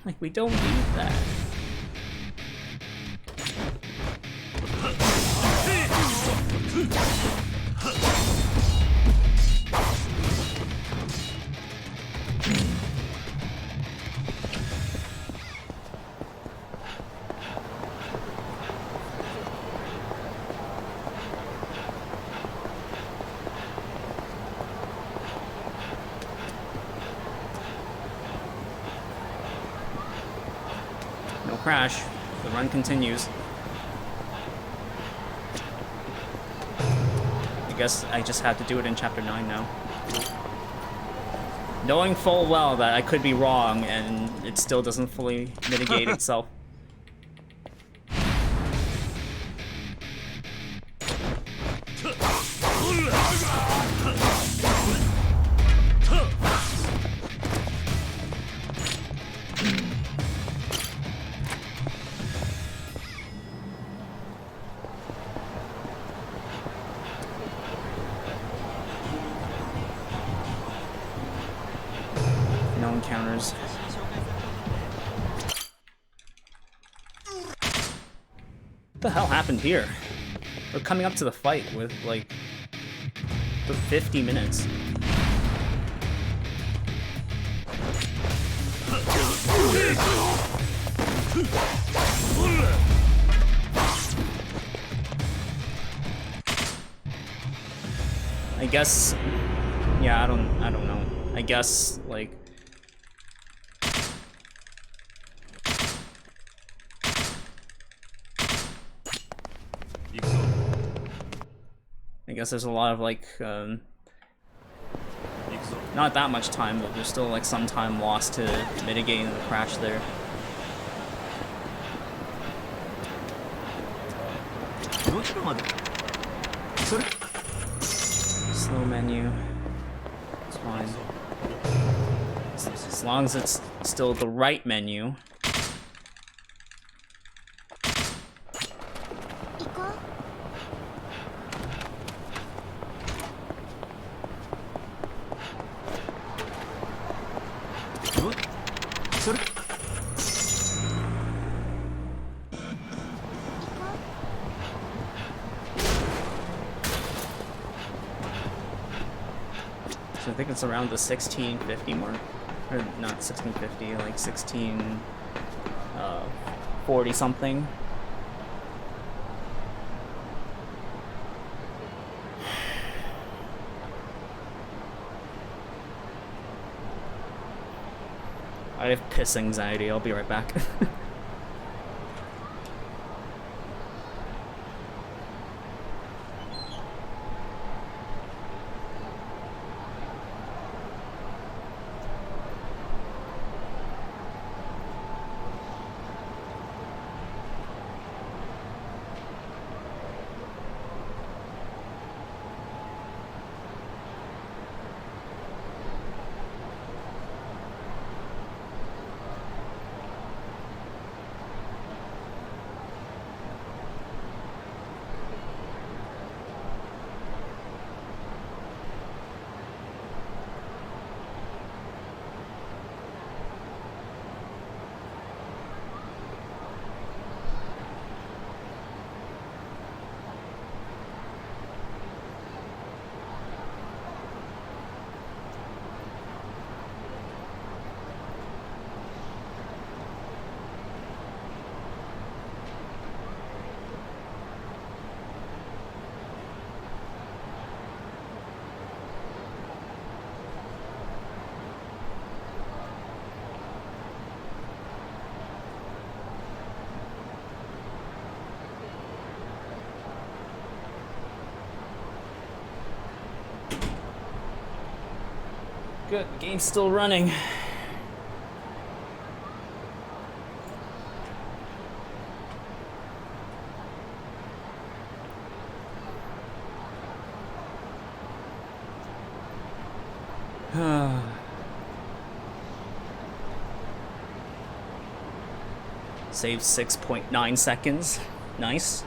Speaker 1: Like, we don't need that. No crash. The run continues. I guess I just have to do it in chapter 9 now. Knowing full well that I could be wrong and it still doesn't fully mitigate itself. No encounters. What the hell happened here? We're coming up to the fight with like the 50 minutes. I guess, yeah, I don't know. I guess like I guess there's a lot of like not that much time, but there's still like some time lost to mitigating the crash there. Slow menu. It's fine. As long as it's still the right menu. So I think it's around the 1650 mark. Or not 1650, like 1640 something. I have piss anxiety, I'll be right back. Good, game's still running. Save 6.9 seconds. Nice.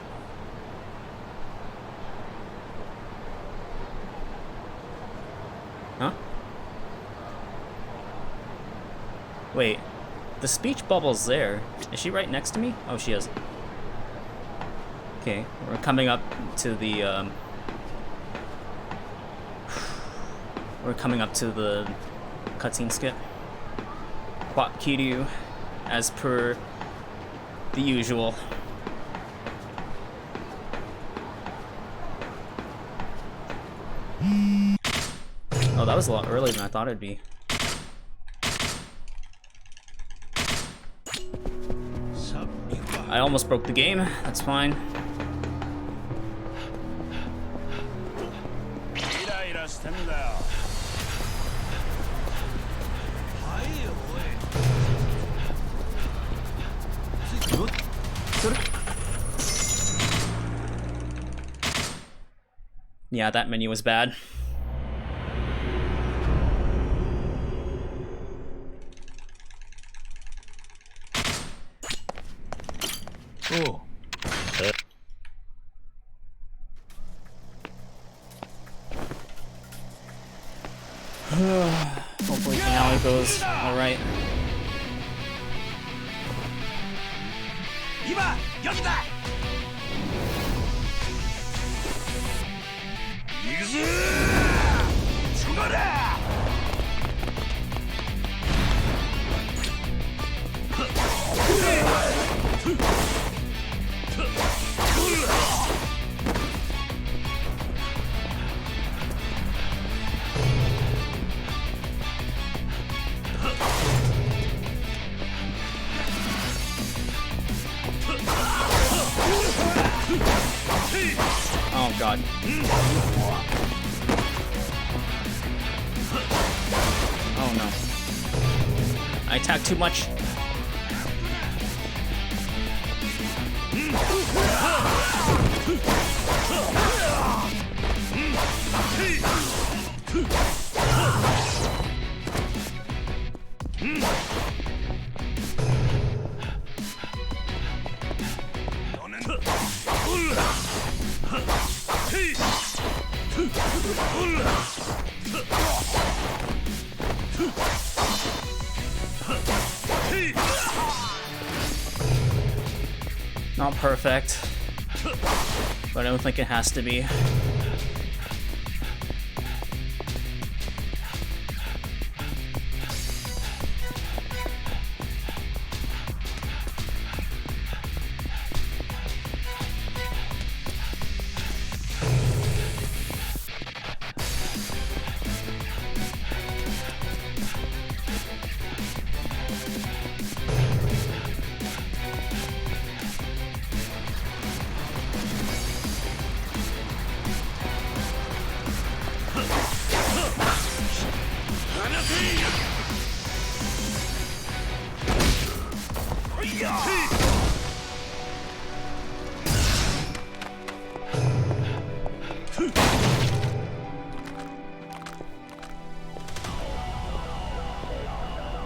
Speaker 1: Huh? Wait, the speech bubble's there. Is she right next to me? Oh, she is. Okay, we're coming up to the, we're coming up to the cutscene skip. Kiryu, as per the usual. Oh, that was a lot earlier than I thought it'd be. I almost broke the game. That's fine. Yeah, that menu was bad.
Speaker 3: Oh.
Speaker 1: Hopefully now it goes alright. Oh god. Oh no. I attacked too much. Not perfect, but I don't think it has to be.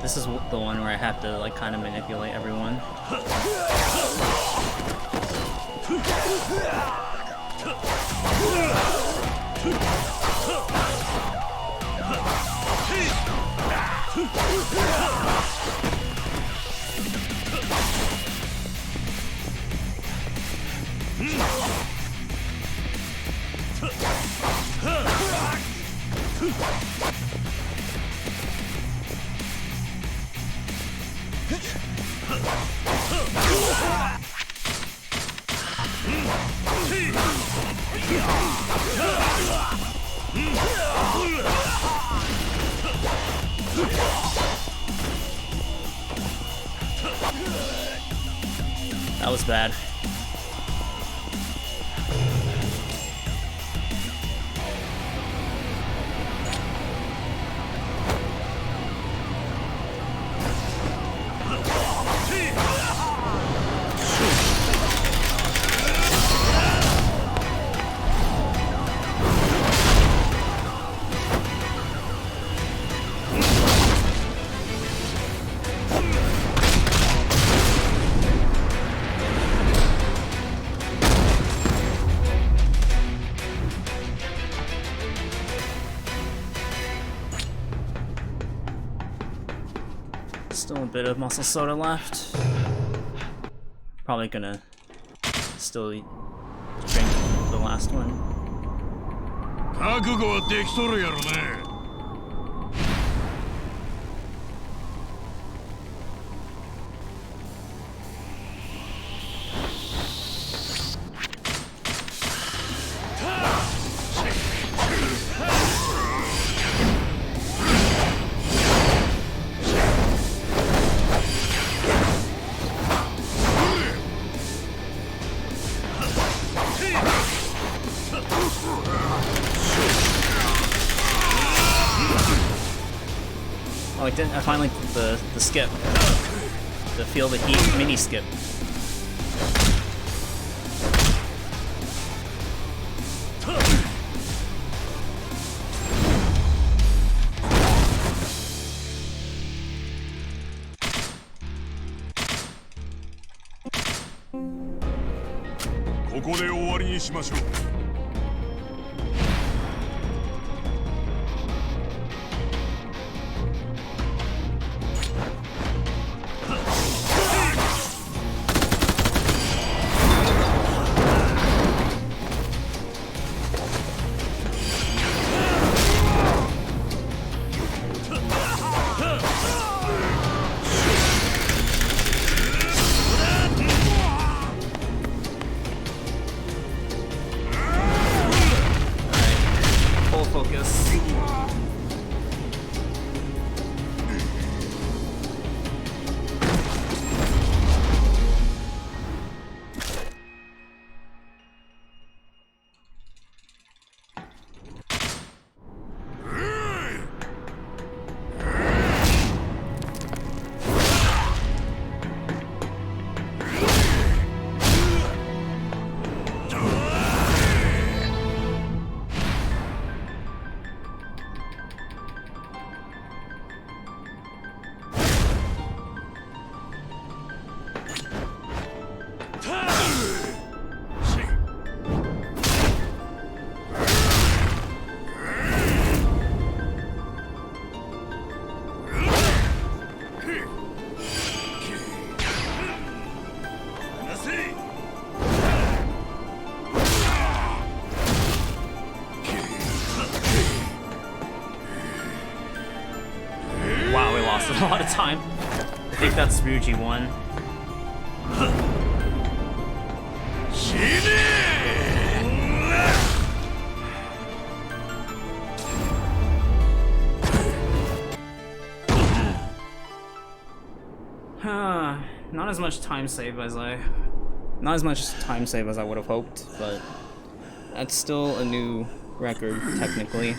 Speaker 1: This is the one where I have to like kind of manipulate everyone. That was bad. Still a bit of muscle soda left. Probably gonna still drink the last one.
Speaker 3: 覚悟はできとるやろね。
Speaker 1: I finally the skip, the feel the heat mini skip. A lot of time. I think that's Ryuji 1. Not as much time save as I would have hoped, but that's still a new record technically,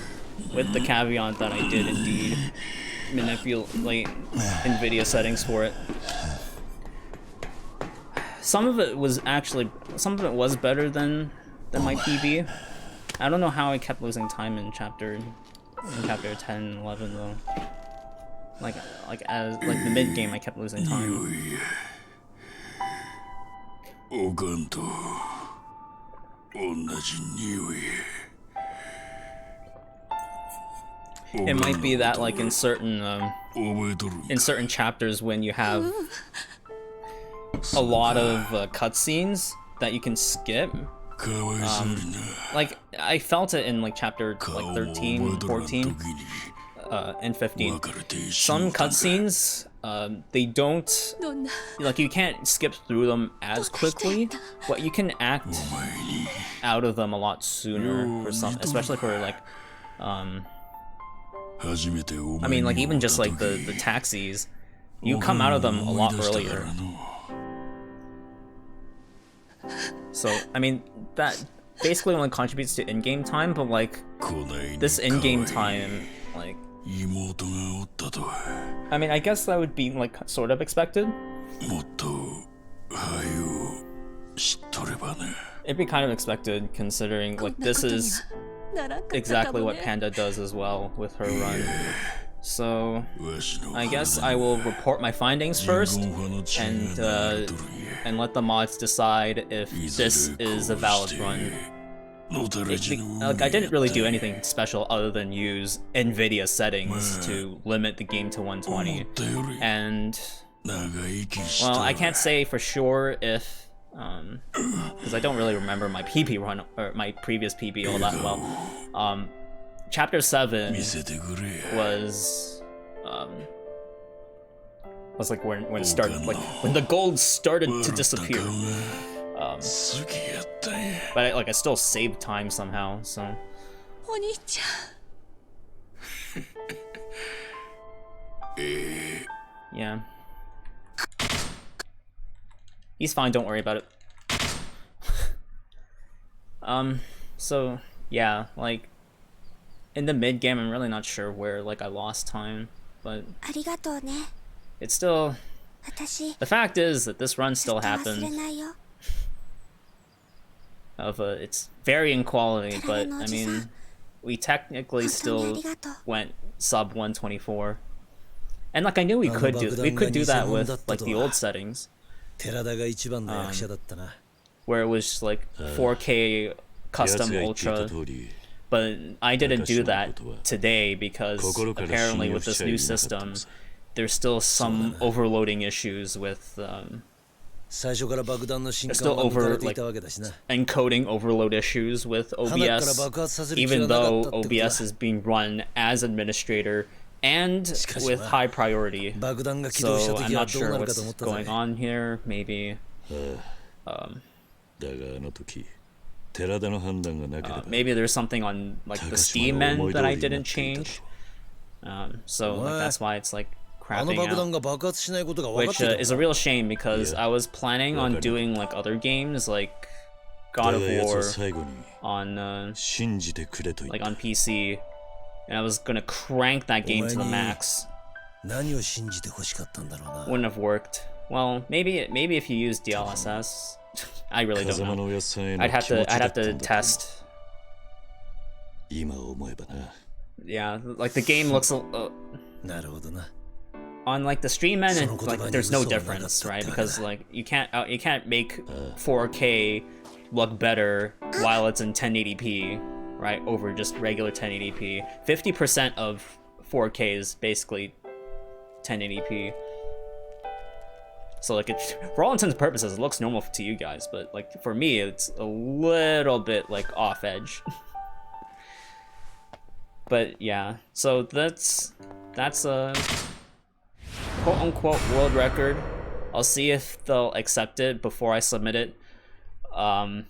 Speaker 1: with the caveat that I did indeed manipulate NVIDIA settings for it. Some of it was better than my PB. I don't know how I kept losing time in chapter 10 and 11 though. Like the mid game I kept losing time. It might be that like in certain chapters when you have a lot of cutscenes that you can skip. Like I felt it in like chapter like 13, 14, and 15. Some cutscenes they don't, like you can't skip through them as quickly, but you can act out of them a lot sooner for some, especially for like I mean, like, even just, like, the taxis, you come out of them a lot earlier. So, I mean, that basically only contributes to in-game time, but, like, this in-game time, like... I mean, I guess that would be, like, sort of expected. It'd be kind of expected, considering, like, this is exactly what Panda does as well with her run. So, I guess I will report my findings first, and let the mods decide if this is a valid run. like, I didn't really do anything special other than use NVIDIA settings to limit the game to 120. And, well, I can't say for sure if, because I don't really remember my PB run, or my previous PB all that well. Chapter 7 was like when it started, like when the gold started to disappear. But I still saved time somehow, so.
Speaker 4: お兄ちゃん
Speaker 1: Yeah. He's fine, don't worry about it. So yeah, like in the mid game I'm really not sure where like I lost time, but
Speaker 4: ありがとうね
Speaker 1: it's still,
Speaker 4: 私
Speaker 1: the fact is that this run
Speaker 4: ずっ
Speaker 1: still
Speaker 4: と忘れ
Speaker 1: happened
Speaker 4: ないよ
Speaker 1: of it's varying quality, but I mean we technically
Speaker 4: 本当にあ
Speaker 1: still
Speaker 4: りがとう
Speaker 1: went sub 124. And like I knew we could do that with like the old settings,
Speaker 5: 寺田が一番の役者だったな。
Speaker 1: where it was just like 4K custom ultra, but I didn't do that today because apparently with this new system there's still some overloading issues with
Speaker 5: 最初から爆弾の進
Speaker 1: there's
Speaker 5: 化
Speaker 1: still
Speaker 5: が抜かれ
Speaker 1: over
Speaker 5: てい
Speaker 1: like
Speaker 5: たわけだしな。
Speaker 1: encoding overload issues with OBS, even though OBS is being run as administrator and with high priority.
Speaker 5: 爆弾が起動した
Speaker 1: So I'm
Speaker 5: 時は
Speaker 1: not
Speaker 5: どう
Speaker 1: sure
Speaker 5: なるかと思
Speaker 1: what's
Speaker 5: ったぜ。
Speaker 1: going on here. Maybe
Speaker 2: だがあの時寺田の判断がなければ
Speaker 1: maybe there's something on like the Steam end that I didn't change. So like, that's why it's like
Speaker 5: あの
Speaker 1: crapping
Speaker 5: 爆弾
Speaker 1: out,
Speaker 5: が爆発しないことが分かっ
Speaker 1: which
Speaker 5: ていた
Speaker 1: is a real shame because
Speaker 2: Yeah.
Speaker 1: I was planning on doing like other games like God
Speaker 2: だ
Speaker 1: of
Speaker 2: が奴
Speaker 1: War
Speaker 2: は最後に
Speaker 1: on
Speaker 2: 信じてくれと言っ
Speaker 1: like
Speaker 2: た
Speaker 1: on PC, and I was gonna crank that game to the
Speaker 5: お前に
Speaker 1: max.
Speaker 5: 何を信じて欲しかったんだろうな。
Speaker 1: Wouldn't have worked. Well, maybe if you use DLSS, I really don't
Speaker 2: 風間
Speaker 1: know.
Speaker 2: の親さんへの
Speaker 1: I'd have
Speaker 2: 気持
Speaker 1: to
Speaker 2: ちだ
Speaker 1: I'd
Speaker 2: った
Speaker 1: have
Speaker 2: ん
Speaker 1: to
Speaker 2: だと
Speaker 1: test.
Speaker 2: 今思えばな
Speaker 1: Yeah, like the game looks
Speaker 5: なるほどな。
Speaker 1: on like the stream end,
Speaker 5: So
Speaker 1: like there's no difference, right? Because like you can't make 4K look better while it's in 1080p, right? Over just regular 1080p. 50% of 4K is basically 1080p. So like it, for all intents and purposes, it looks normal to you guys, but like for me, it's a little bit like off edge. But yeah, so that's a quote-unquote world record. I'll see if they'll accept it before I submit it. And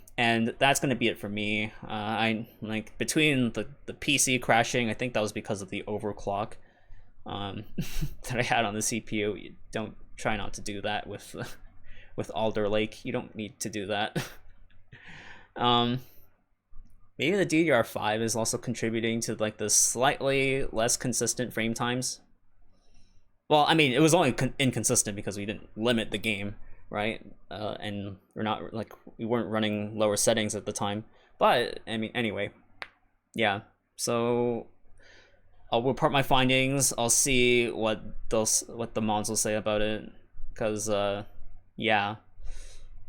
Speaker 1: that's gonna be it for me. I like between the PC crashing, I think that was because of the overclock that I had on the CPU. You don't try not to do that with Alder Lake. You don't need to do that. Maybe the DDR5 is also contributing to like the slightly less consistent frame times. Well, I mean, it was only inconsistent because we didn't limit the game, right? And we weren't running lower settings at the time. But I mean, anyway, yeah. So I'll report my findings. I'll see what the mods will say about it, because yeah,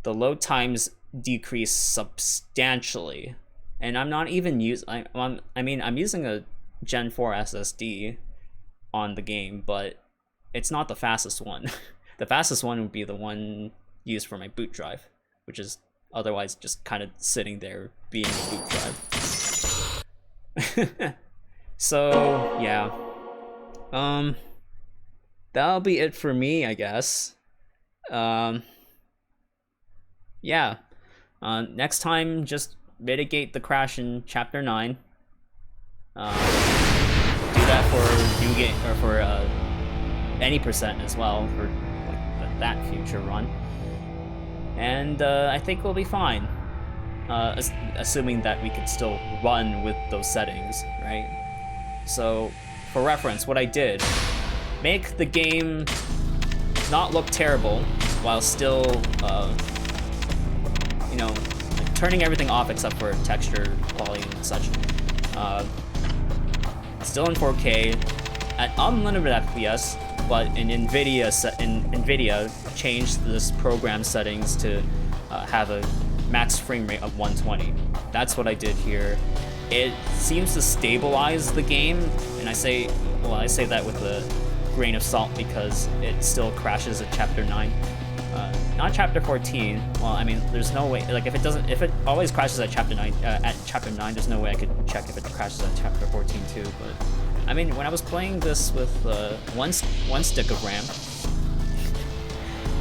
Speaker 1: the load times decrease substantially, and I'm not even I'm using a Gen 4 SSD on the game, but it's not the fastest one. The fastest one would be the one used for my boot drive, which is otherwise just kind of sitting there being a boot drive. So yeah, that'll be it for me, I guess. Yeah, next time just mitigate the crash in chapter 9. Do that for new game or for any percent as well for like that future run, and I think we'll be fine, assuming that we could still run with those settings, right? So for reference, what I did, make the game not look terrible while still you know, turning everything off except for texture quality and such, still in 4K at unlimited FPS, but in NVIDIA changed this program settings to have a max frame rate of 120. That's what I did here. It seems to stabilize the game, and I say that with a grain of salt because it still crashes at chapter 9. Not chapter 14. Well, I mean, there's no way. Like, if it always crashes at chapter 9, there's no way I could check if it crashes at chapter 14 too. But I mean, when I was playing this with one stick of RAM,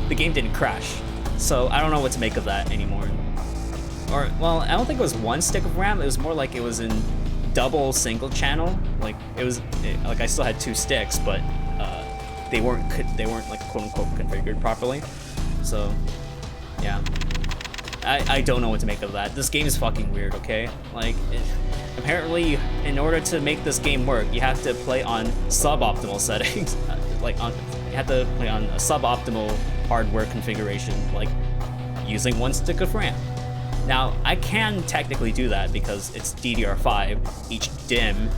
Speaker 1: the game didn't crash. So I don't know what to make of that anymore. Or, well, I don't think it was one stick of RAM. It was more like it was in double single channel. Like like I still had 2 sticks, but they weren't like quote unquote configured properly. So yeah, I don't know what to make of that. This game is fucking weird. Okay, like apparently in order to make this game work, you have to play on suboptimal settings. You have to play on a suboptimal hardware configuration, like using 1 stick of RAM. Now, I can technically do that because it's DDR5. Each DIMM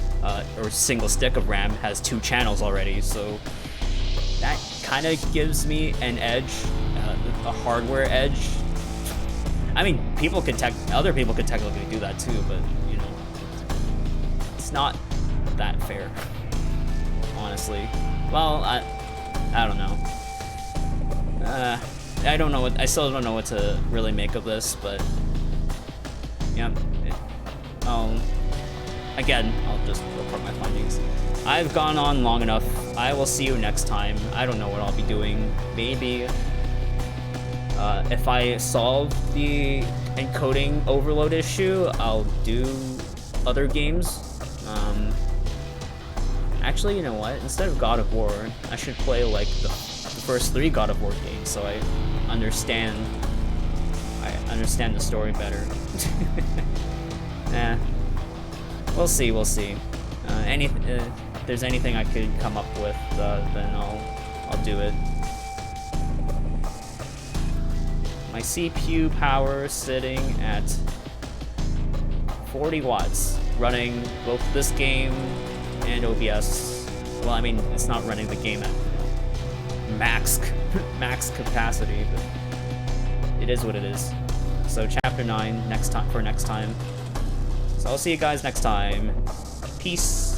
Speaker 1: or single stick of RAM has 2 channels already, so that kind of gives me an edge, a hardware edge. I mean, other people could technically do that too, but you know, it's not that fair, honestly. Well, I don't know. I still don't know what to really make of this, but yeah. Again, I'll just report my findings. I've gone on long enough. I will see you next time. I don't know what I'll be doing. Maybe if I solve the encoding overload issue, I'll do other games. Actually, you know what? Instead of God of War, I should play like the first 3 God of War games, so I understand the story better. We'll see. If there's anything I could come up with, then I'll do it. My CPU power sitting at 40 watts, running both this game and OBS. Well, I mean, it's not running the game at max capacity, but it is what it is. So chapter 9 next time. So I'll see you guys next time. Peace.